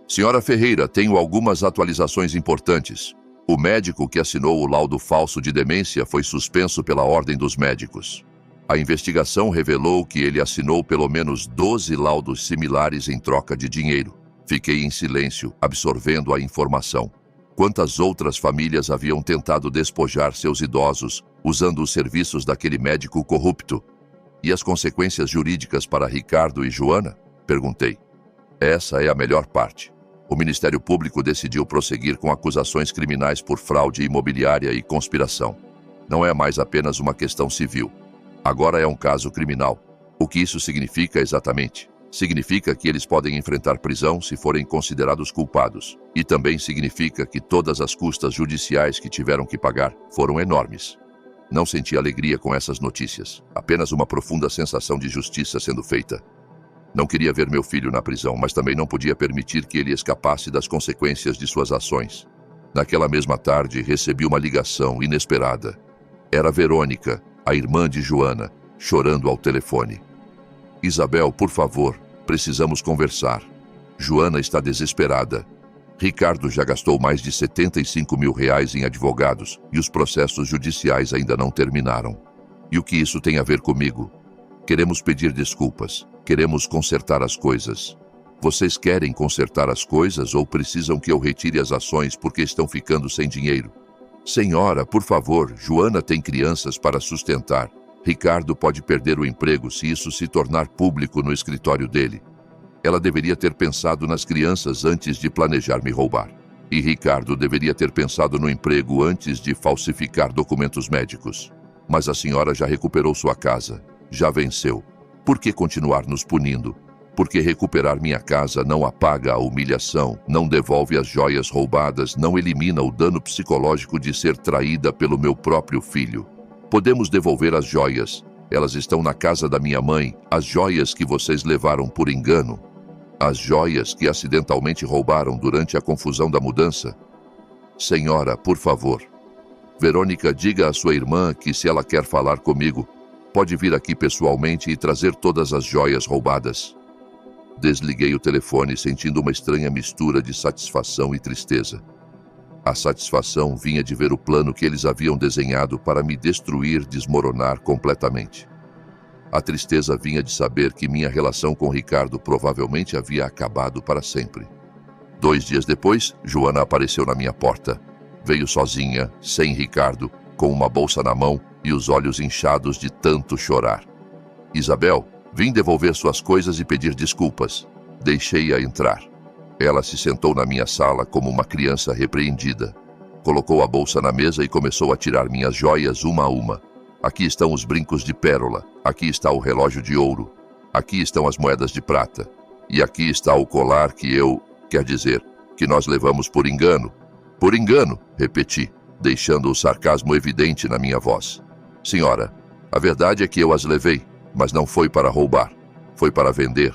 Speaker 1: Senhora Ferreira, tenho algumas atualizações importantes. O médico que assinou o laudo falso de demência foi suspenso pela Ordem dos Médicos. A investigação revelou que ele assinou pelo menos 12 laudos similares em troca de dinheiro. Fiquei em silêncio, absorvendo a informação. Quantas outras famílias haviam tentado despojar seus idosos usando os serviços daquele médico corrupto? E as consequências jurídicas para Ricardo e Joana? Perguntei. Essa é a melhor parte. O Ministério Público decidiu prosseguir com acusações criminais por fraude imobiliária e conspiração. Não é mais apenas uma questão civil. Agora é um caso criminal. O que isso significa exatamente? Significa que eles podem enfrentar prisão se forem considerados culpados. E também significa que todas as custas judiciais que tiveram que pagar foram enormes. Não senti alegria com essas notícias, apenas uma profunda sensação de justiça sendo feita. Não queria ver meu filho na prisão, mas também não podia permitir que ele escapasse das consequências de suas ações. Naquela mesma tarde, recebi uma ligação inesperada. Era Verônica, a irmã de Joana, chorando ao telefone. Isabel, por favor, precisamos conversar. Joana está desesperada. Ricardo já gastou mais de R$ 75 mil em advogados e os processos judiciais ainda não terminaram. E o que isso tem a ver comigo? Queremos pedir desculpas. Queremos consertar as coisas. Vocês querem consertar as coisas ou precisam que eu retire as ações porque estão ficando sem dinheiro? Senhora, por favor, Joana tem crianças para sustentar. Ricardo pode perder o emprego se isso se tornar público no escritório dele. Ela deveria ter pensado nas crianças antes de planejar me roubar. E Ricardo deveria ter pensado no emprego antes de falsificar documentos médicos. Mas a senhora já recuperou sua casa. Já venceu. Por que continuar nos punindo? Porque recuperar minha casa não apaga a humilhação, não devolve as joias roubadas, não elimina o dano psicológico de ser traída pelo meu próprio filho. Podemos devolver as joias. Elas estão na casa da minha mãe, as joias que vocês levaram por engano. As joias que acidentalmente roubaram durante a confusão da mudança. Senhora, por favor. Verônica, diga à sua irmã que se ela quer falar comigo, pode vir aqui pessoalmente e trazer todas as joias roubadas. Desliguei o telefone sentindo uma estranha mistura de satisfação e tristeza. A satisfação vinha de ver o plano que eles haviam desenhado para me destruir desmoronar completamente. A tristeza vinha de saber que minha relação com Ricardo provavelmente havia acabado para sempre. 2 dias depois, Joana apareceu na minha porta. Veio sozinha, sem Ricardo, com uma bolsa na mão e os olhos inchados de tanto chorar. Isabel, vim devolver suas coisas e pedir desculpas. Deixei-a entrar. Ela se sentou na minha sala como uma criança repreendida. Colocou a bolsa na mesa e começou a tirar minhas joias uma a uma. Aqui estão os brincos de pérola, aqui está o relógio de ouro, aqui estão as moedas de prata, e aqui está o colar que nós levamos por engano. Por engano, repeti, deixando o sarcasmo evidente na minha voz. Senhora, a verdade é que eu as levei. Mas não foi para roubar. Foi para vender.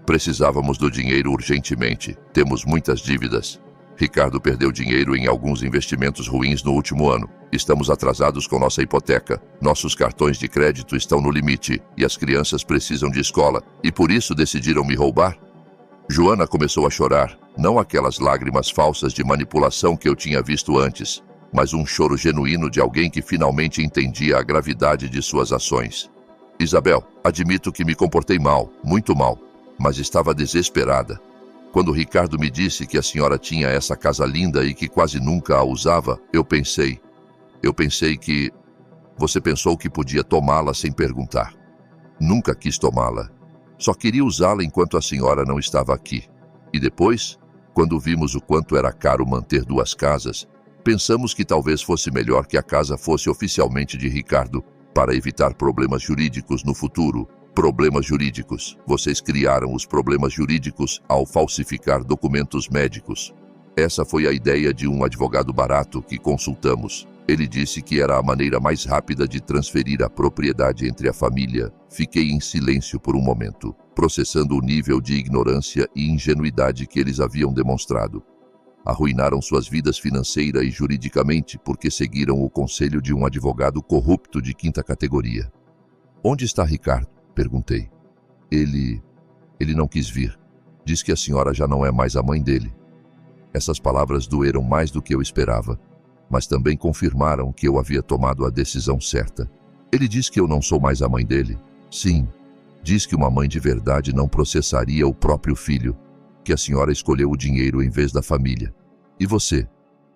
Speaker 1: Precisávamos do dinheiro urgentemente. Temos muitas dívidas. Ricardo perdeu dinheiro em alguns investimentos ruins no último ano. Estamos atrasados com nossa hipoteca. Nossos cartões de crédito estão no limite e as crianças precisam de escola. E por isso decidiram me roubar? Joana começou a chorar, não aquelas lágrimas falsas de manipulação que eu tinha visto antes, mas um choro genuíno de alguém que finalmente entendia a gravidade de suas ações. Isabel, admito que me comportei mal, muito mal, mas estava desesperada. Quando Ricardo me disse que a senhora tinha essa casa linda e que quase nunca a usava, eu pensei que você pensou que podia tomá-la sem perguntar. Nunca quis tomá-la. Só queria usá-la enquanto a senhora não estava aqui. E depois, quando vimos o quanto era caro manter duas casas, pensamos que talvez fosse melhor que a casa fosse oficialmente de Ricardo, para evitar problemas jurídicos no futuro. Problemas jurídicos. Vocês criaram os problemas jurídicos ao falsificar documentos médicos. Essa foi a ideia de um advogado barato que consultamos. Ele disse que era a maneira mais rápida de transferir a propriedade entre a família. Fiquei em silêncio por um momento, processando o nível de ignorância e ingenuidade que eles haviam demonstrado. Arruinaram suas vidas financeira e juridicamente porque seguiram o conselho de um advogado corrupto de quinta categoria. Onde está Ricardo? Perguntei. Ele não quis vir. Diz que a senhora já não é mais a mãe dele. Essas palavras doeram mais do que eu esperava, mas também confirmaram que eu havia tomado a decisão certa. Ele diz que eu não sou mais a mãe dele. Sim, diz que uma mãe de verdade não processaria o próprio filho, que a senhora escolheu o dinheiro em vez da família. E você?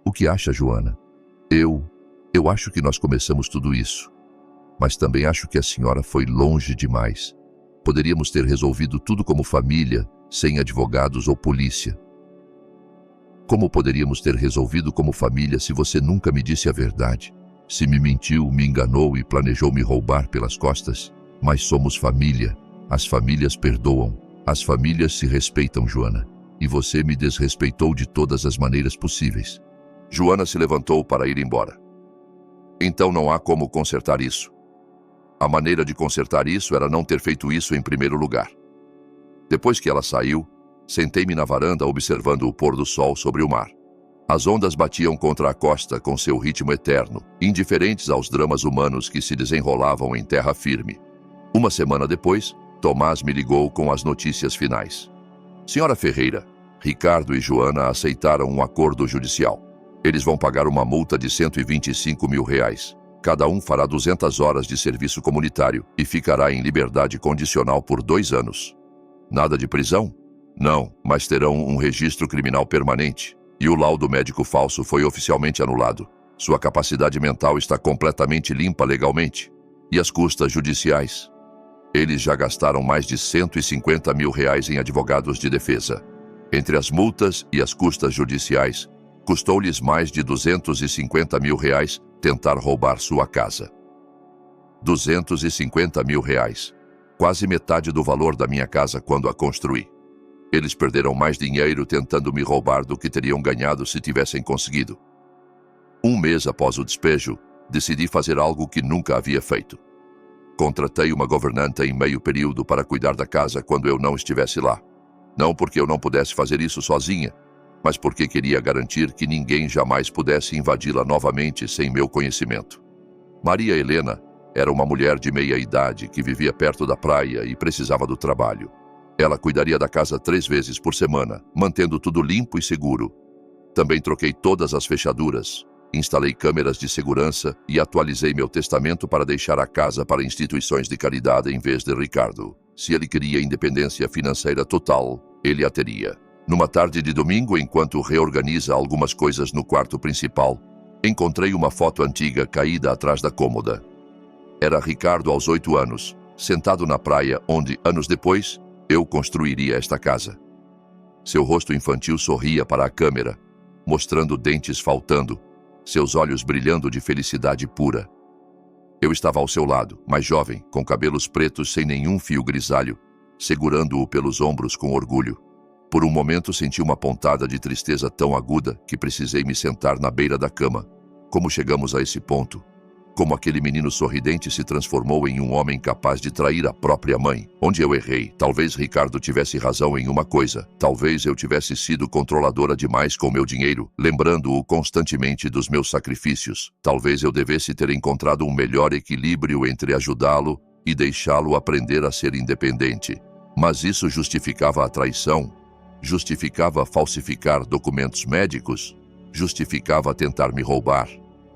Speaker 1: O que acha, Joana? Eu acho que nós começamos tudo isso. Mas também acho que a senhora foi longe demais. Poderíamos ter resolvido tudo como família, sem advogados ou polícia. Como poderíamos ter resolvido como família se você nunca me disse a verdade? Se me mentiu, me enganou e planejou me roubar pelas costas? Mas somos família. As famílias perdoam. As famílias se respeitam, Joana. E você me desrespeitou de todas as maneiras possíveis. Joana se levantou para ir embora. Então não há como consertar isso. A maneira de consertar isso era não ter feito isso em primeiro lugar. Depois que ela saiu, sentei-me na varanda observando o pôr do sol sobre o mar. As ondas batiam contra a costa com seu ritmo eterno, indiferentes aos dramas humanos que se desenrolavam em terra firme. Uma semana depois, Tomás me ligou com as notícias finais. Senhora Ferreira, Ricardo e Joana aceitaram um acordo judicial. Eles vão pagar uma multa de R$125 mil. Cada um fará 200 horas de serviço comunitário e ficará em liberdade condicional por 2 anos. Nada de prisão? Não, mas terão um registro criminal permanente. E o laudo médico falso foi oficialmente anulado. Sua capacidade mental está completamente limpa legalmente. E as custas judiciais? Eles já gastaram mais de R$150 mil em advogados de defesa. Entre as multas e as custas judiciais, custou-lhes mais de R$250 mil tentar roubar sua casa. R$250 mil. Quase metade do valor da minha casa quando a construí. Eles perderam mais dinheiro tentando me roubar do que teriam ganhado se tivessem conseguido. Um mês após o despejo, decidi fazer algo que nunca havia feito. Contratei uma governanta em meio período para cuidar da casa quando eu não estivesse lá. Não porque eu não pudesse fazer isso sozinha, mas porque queria garantir que ninguém jamais pudesse invadi-la novamente sem meu conhecimento. Maria Helena era uma mulher de meia idade que vivia perto da praia e precisava do trabalho. Ela cuidaria da casa 3 vezes por semana, mantendo tudo limpo e seguro. Também troquei todas as fechaduras, instalei câmeras de segurança e atualizei meu testamento para deixar a casa para instituições de caridade em vez de Ricardo. Se ele queria independência financeira total, ele a teria. Numa tarde de domingo, enquanto reorganiza algumas coisas no quarto principal, encontrei uma foto antiga caída atrás da cômoda. Era Ricardo aos 8 anos, sentado na praia onde, anos depois, eu construiria esta casa. Seu rosto infantil sorria para a câmera, mostrando dentes faltando, seus olhos brilhando de felicidade pura. Eu estava ao seu lado, mais jovem, com cabelos pretos sem nenhum fio grisalho, segurando-o pelos ombros com orgulho. Por um momento senti uma pontada de tristeza tão aguda que precisei me sentar na beira da cama. Como chegamos a esse ponto? Como aquele menino sorridente se transformou em um homem capaz de trair a própria mãe. Onde eu errei? Talvez Ricardo tivesse razão em uma coisa. Talvez eu tivesse sido controladora demais com meu dinheiro, lembrando-o constantemente dos meus sacrifícios. Talvez eu devesse ter encontrado um melhor equilíbrio entre ajudá-lo e deixá-lo aprender a ser independente. Mas isso justificava a traição? Justificava falsificar documentos médicos? Justificava tentar me roubar?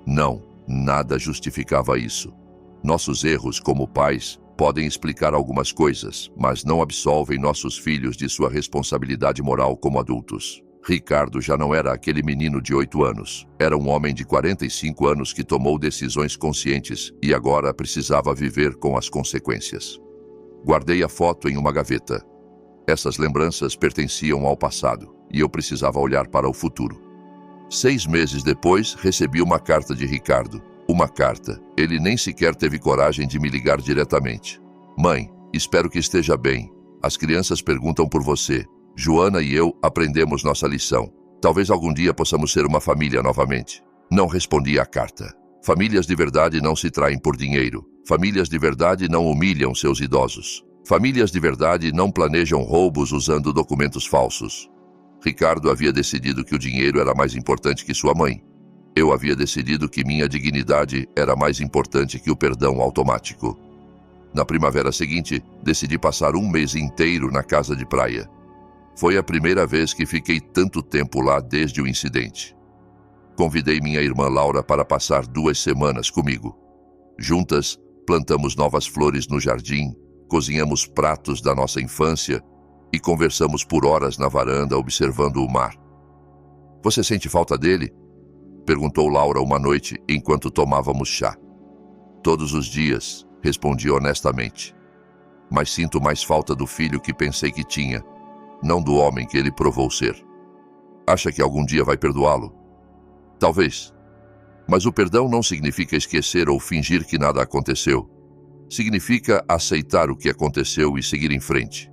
Speaker 1: Não. Nada justificava isso. Nossos erros como pais podem explicar algumas coisas, mas não absolvem nossos filhos de sua responsabilidade moral como adultos. Ricardo já não era aquele menino de 8 anos. Era um homem de 45 anos que tomou decisões conscientes e agora precisava viver com as consequências. Guardei a foto em uma gaveta. Essas lembranças pertenciam ao passado e eu precisava olhar para o futuro. 6 meses depois, recebi uma carta de Ricardo. Uma carta. Ele nem sequer teve coragem de me ligar diretamente. Mãe, espero que esteja bem. As crianças perguntam por você. Joana e eu aprendemos nossa lição. Talvez algum dia possamos ser uma família novamente. Não respondi à carta. Famílias de verdade não se traem por dinheiro. Famílias de verdade não humilham seus idosos. Famílias de verdade não planejam roubos usando documentos falsos. Ricardo havia decidido que o dinheiro era mais importante que sua mãe. Eu havia decidido que minha dignidade era mais importante que o perdão automático. Na primavera seguinte, decidi passar um mês inteiro na casa de praia. Foi a primeira vez que fiquei tanto tempo lá desde o incidente. Convidei minha irmã Laura para passar 2 semanas comigo. Juntas, plantamos novas flores no jardim, cozinhamos pratos da nossa infância e conversamos por horas na varanda observando o mar. Você sente falta dele? Perguntou Laura uma noite enquanto tomávamos chá. Todos os dias, respondi honestamente. Mas sinto mais falta do filho que pensei que tinha, não do homem que ele provou ser. Acha que algum dia vai perdoá-lo? Talvez. Mas o perdão não significa esquecer ou fingir que nada aconteceu. Significa aceitar o que aconteceu e seguir em frente.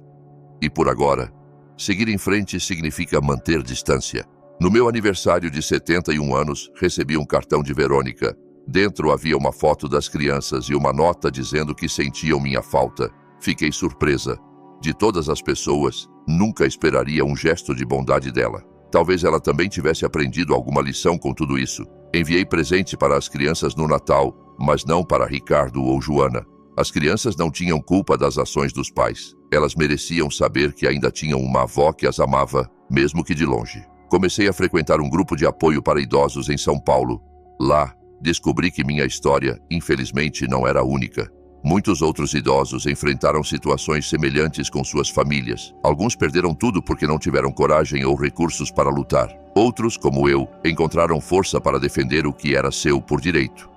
Speaker 1: E por agora, seguir em frente significa manter distância. No meu aniversário de 71 anos, recebi um cartão de Verônica. Dentro havia uma foto das crianças e uma nota dizendo que sentiam minha falta. Fiquei surpresa. De todas as pessoas, nunca esperaria um gesto de bondade dela. Talvez ela também tivesse aprendido alguma lição com tudo isso. Enviei presente para as crianças no Natal, mas não para Ricardo ou Joana. As crianças não tinham culpa das ações dos pais. Elas mereciam saber que ainda tinham uma avó que as amava, mesmo que de longe. Comecei a frequentar um grupo de apoio para idosos em São Paulo. Lá, descobri que minha história, infelizmente, não era única. Muitos outros idosos enfrentaram situações semelhantes com suas famílias. Alguns perderam tudo porque não tiveram coragem ou recursos para lutar. Outros, como eu, encontraram força para defender o que era seu por direito.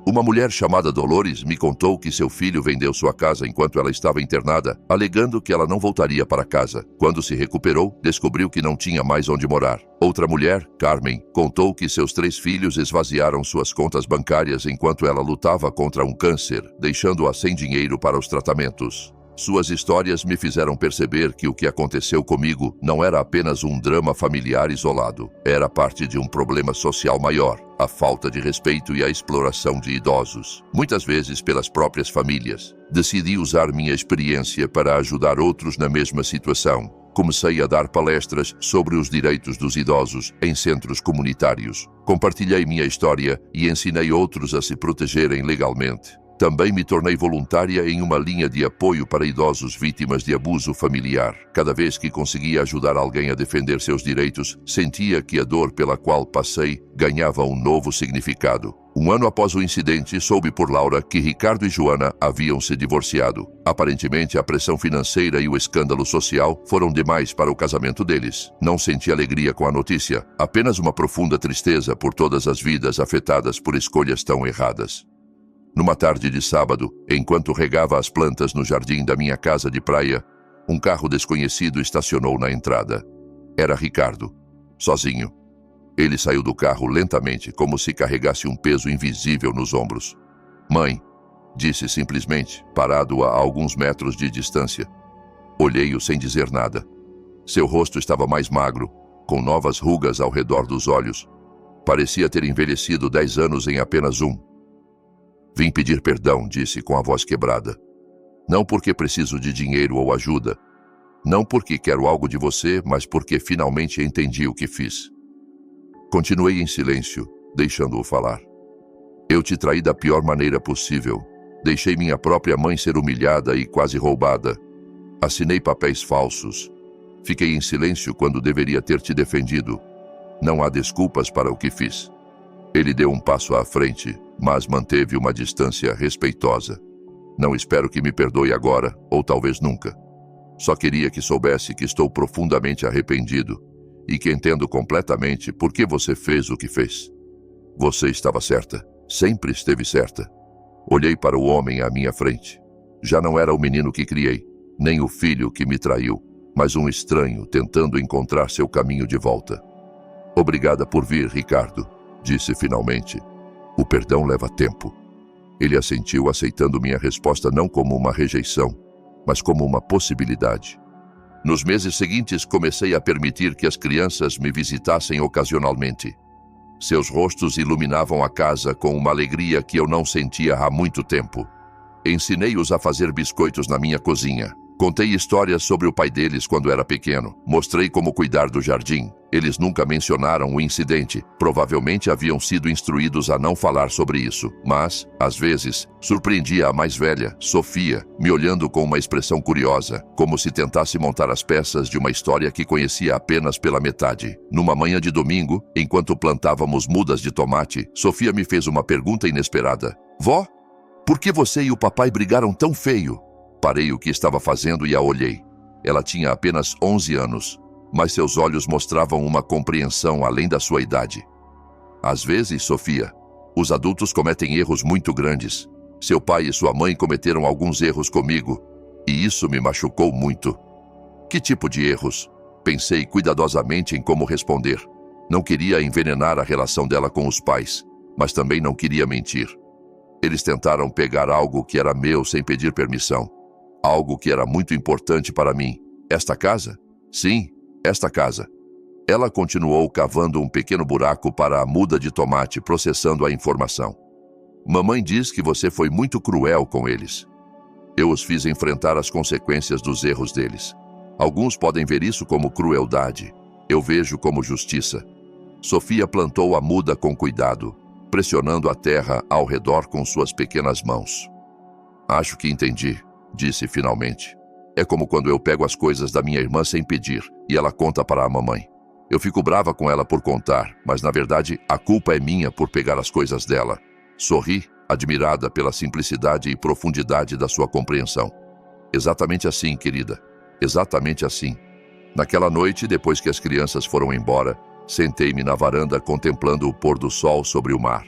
Speaker 1: Uma mulher chamada Dolores me contou que seu filho vendeu sua casa enquanto ela estava internada, alegando que ela não voltaria para casa. Quando se recuperou, descobriu que não tinha mais onde morar. Outra mulher, Carmen, contou que seus 3 filhos esvaziaram suas contas bancárias enquanto ela lutava contra um câncer, deixando-a sem dinheiro para os tratamentos. Suas histórias me fizeram perceber que o que aconteceu comigo não era apenas um drama familiar isolado. Era parte de um problema social maior, a falta de respeito e a exploração de idosos, muitas vezes pelas próprias famílias. Decidi usar minha experiência para ajudar outros na mesma situação. Comecei a dar palestras sobre os direitos dos idosos em centros comunitários. Compartilhei minha história e ensinei outros a se protegerem legalmente. Também me tornei voluntária em uma linha de apoio para idosos vítimas de abuso familiar. Cada vez que conseguia ajudar alguém a defender seus direitos, sentia que a dor pela qual passei ganhava um novo significado. Um ano após o incidente, soube por Laura que Ricardo e Joana haviam se divorciado. Aparentemente, a pressão financeira e o escândalo social foram demais para o casamento deles. Não senti alegria com a notícia, apenas uma profunda tristeza por todas as vidas afetadas por escolhas tão erradas. Numa tarde de sábado, enquanto regava as plantas no jardim da minha casa de praia, um carro desconhecido estacionou na entrada. Era Ricardo, sozinho. Ele saiu do carro lentamente, como se carregasse um peso invisível nos ombros. "Mãe", disse simplesmente, parado a alguns metros de distância. Olhei-o sem dizer nada. Seu rosto estava mais magro, com novas rugas ao redor dos olhos. Parecia ter envelhecido 10 anos em apenas um. Vim pedir perdão, disse com a voz quebrada. Não porque preciso de dinheiro ou ajuda. Não porque quero algo de você, mas porque finalmente entendi o que fiz. Continuei em silêncio, deixando-o falar. Eu te traí da pior maneira possível. Deixei minha própria mãe ser humilhada e quase roubada. Assinei papéis falsos. Fiquei em silêncio quando deveria ter te defendido. Não há desculpas para o que fiz. Ele deu um passo à frente, mas manteve uma distância respeitosa. Não espero que me perdoe agora, ou talvez nunca. Só queria que soubesse que estou profundamente arrependido e que entendo completamente por que você fez o que fez. Você estava certa, sempre esteve certa. Olhei para o homem à minha frente. Já não era o menino que criei, nem o filho que me traiu, mas um estranho tentando encontrar seu caminho de volta. Obrigada por vir, Ricardo, disse finalmente. O perdão leva tempo. Ele assentiu, aceitando minha resposta não como uma rejeição, mas como uma possibilidade. Nos meses seguintes, comecei a permitir que as crianças me visitassem ocasionalmente. Seus rostos iluminavam a casa com uma alegria que eu não sentia há muito tempo. Ensinei-os a fazer biscoitos na minha cozinha. Contei histórias sobre o pai deles quando era pequeno. Mostrei como cuidar do jardim. Eles nunca mencionaram o incidente. Provavelmente haviam sido instruídos a não falar sobre isso. Mas, às vezes, surpreendia a mais velha, Sofia, me olhando com uma expressão curiosa, como se tentasse montar as peças de uma história que conhecia apenas pela metade. Numa manhã de domingo, enquanto plantávamos mudas de tomate, Sofia me fez uma pergunta inesperada. Vó, por que você e o papai brigaram tão feio? Parei o que estava fazendo e a olhei. Ela tinha apenas 11 anos, mas seus olhos mostravam uma compreensão além da sua idade. Às vezes, Sofia, os adultos cometem erros muito grandes. Seu pai e sua mãe cometeram alguns erros comigo, e isso me machucou muito. Que tipo de erros? Pensei cuidadosamente em como responder. Não queria envenenar a relação dela com os pais, mas também não queria mentir. Eles tentaram pegar algo que era meu sem pedir permissão. Algo que era muito importante para mim. Esta casa? Sim, esta casa. Ela continuou cavando um pequeno buraco para a muda de tomate, processando a informação. Mamãe diz que você foi muito cruel com eles. Eu os fiz enfrentar as consequências dos erros deles. Alguns podem ver isso como crueldade. Eu vejo como justiça. Sofia plantou a muda com cuidado, pressionando a terra ao redor com suas pequenas mãos. Acho que entendi, disse finalmente. É como quando eu pego as coisas da minha irmã sem pedir, e ela conta para a mamãe. Eu fico brava com ela por contar, mas na verdade a culpa é minha por pegar as coisas dela. Sorri, admirada pela simplicidade e profundidade da sua compreensão. Exatamente assim, querida. Exatamente assim. Naquela noite, depois que as crianças foram embora, sentei-me na varanda contemplando o pôr do sol sobre o mar.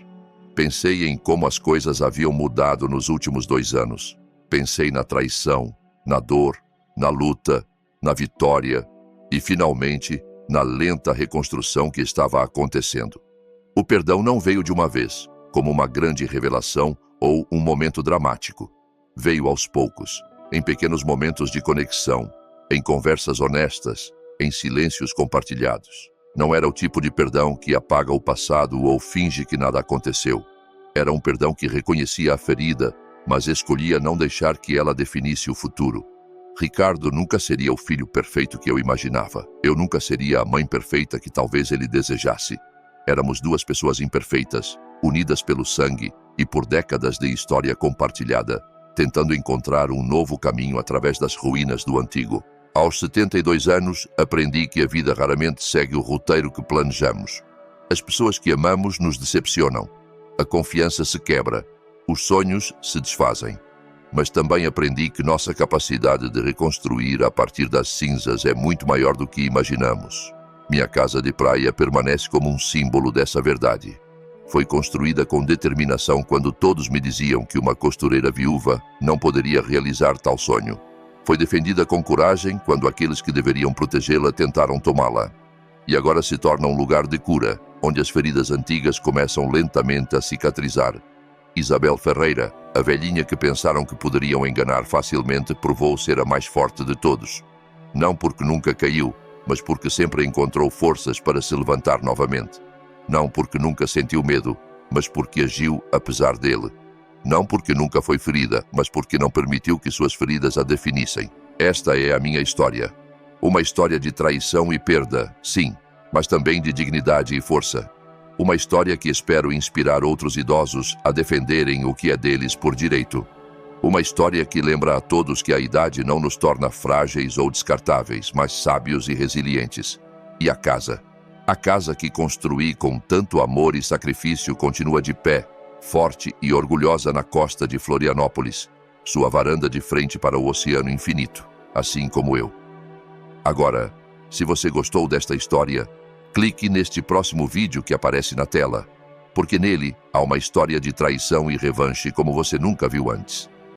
Speaker 1: Pensei em como as coisas haviam mudado nos últimos 2 anos. Pensei na traição, na dor, na luta, na vitória e, finalmente, na lenta reconstrução que estava acontecendo. O perdão não veio de uma vez, como uma grande revelação ou um momento dramático. Veio aos poucos, em pequenos momentos de conexão, em conversas honestas, em silêncios compartilhados. Não era o tipo de perdão que apaga o passado ou finge que nada aconteceu. Era um perdão que reconhecia a ferida, mas escolhia não deixar que ela definisse o futuro. Ricardo nunca seria o filho perfeito que eu imaginava. Eu nunca seria a mãe perfeita que talvez ele desejasse. Éramos 2 pessoas imperfeitas, unidas pelo sangue e por décadas de história compartilhada, tentando encontrar um novo caminho através das ruínas do antigo. Aos 72 anos, aprendi que a vida raramente segue o roteiro que planejamos. As pessoas que amamos nos decepcionam. A confiança se quebra. Os sonhos se desfazem. Mas também aprendi que nossa capacidade de reconstruir a partir das cinzas é muito maior do que imaginamos. Minha casa de praia permanece como um símbolo dessa verdade. Foi construída com determinação quando todos me diziam que uma costureira viúva não poderia realizar tal sonho. Foi defendida com coragem quando aqueles que deveriam protegê-la tentaram tomá-la. E agora se torna um lugar de cura, onde as feridas antigas começam lentamente a cicatrizar. Isabel Ferreira, a velhinha que pensaram que poderiam enganar facilmente, provou ser a mais forte de todos. Não porque nunca caiu, mas porque sempre encontrou forças para se levantar novamente. Não porque nunca sentiu medo, mas porque agiu apesar dele. Não porque nunca foi ferida, mas porque não permitiu que suas feridas a definissem. Esta é a minha história. Uma história de traição e perda, sim, mas também de dignidade e força. Uma história que espero inspirar outros idosos a defenderem o que é deles por direito. Uma história que lembra a todos que a idade não nos torna frágeis ou descartáveis, mas sábios e resilientes. E a casa que construí com tanto amor e sacrifício continua de pé, forte e orgulhosa na costa de Florianópolis, sua varanda de frente para o oceano infinito, assim como eu. Agora, se você gostou desta história, clique neste próximo vídeo que aparece na tela, porque nele há uma história de traição e revanche como você nunca viu antes.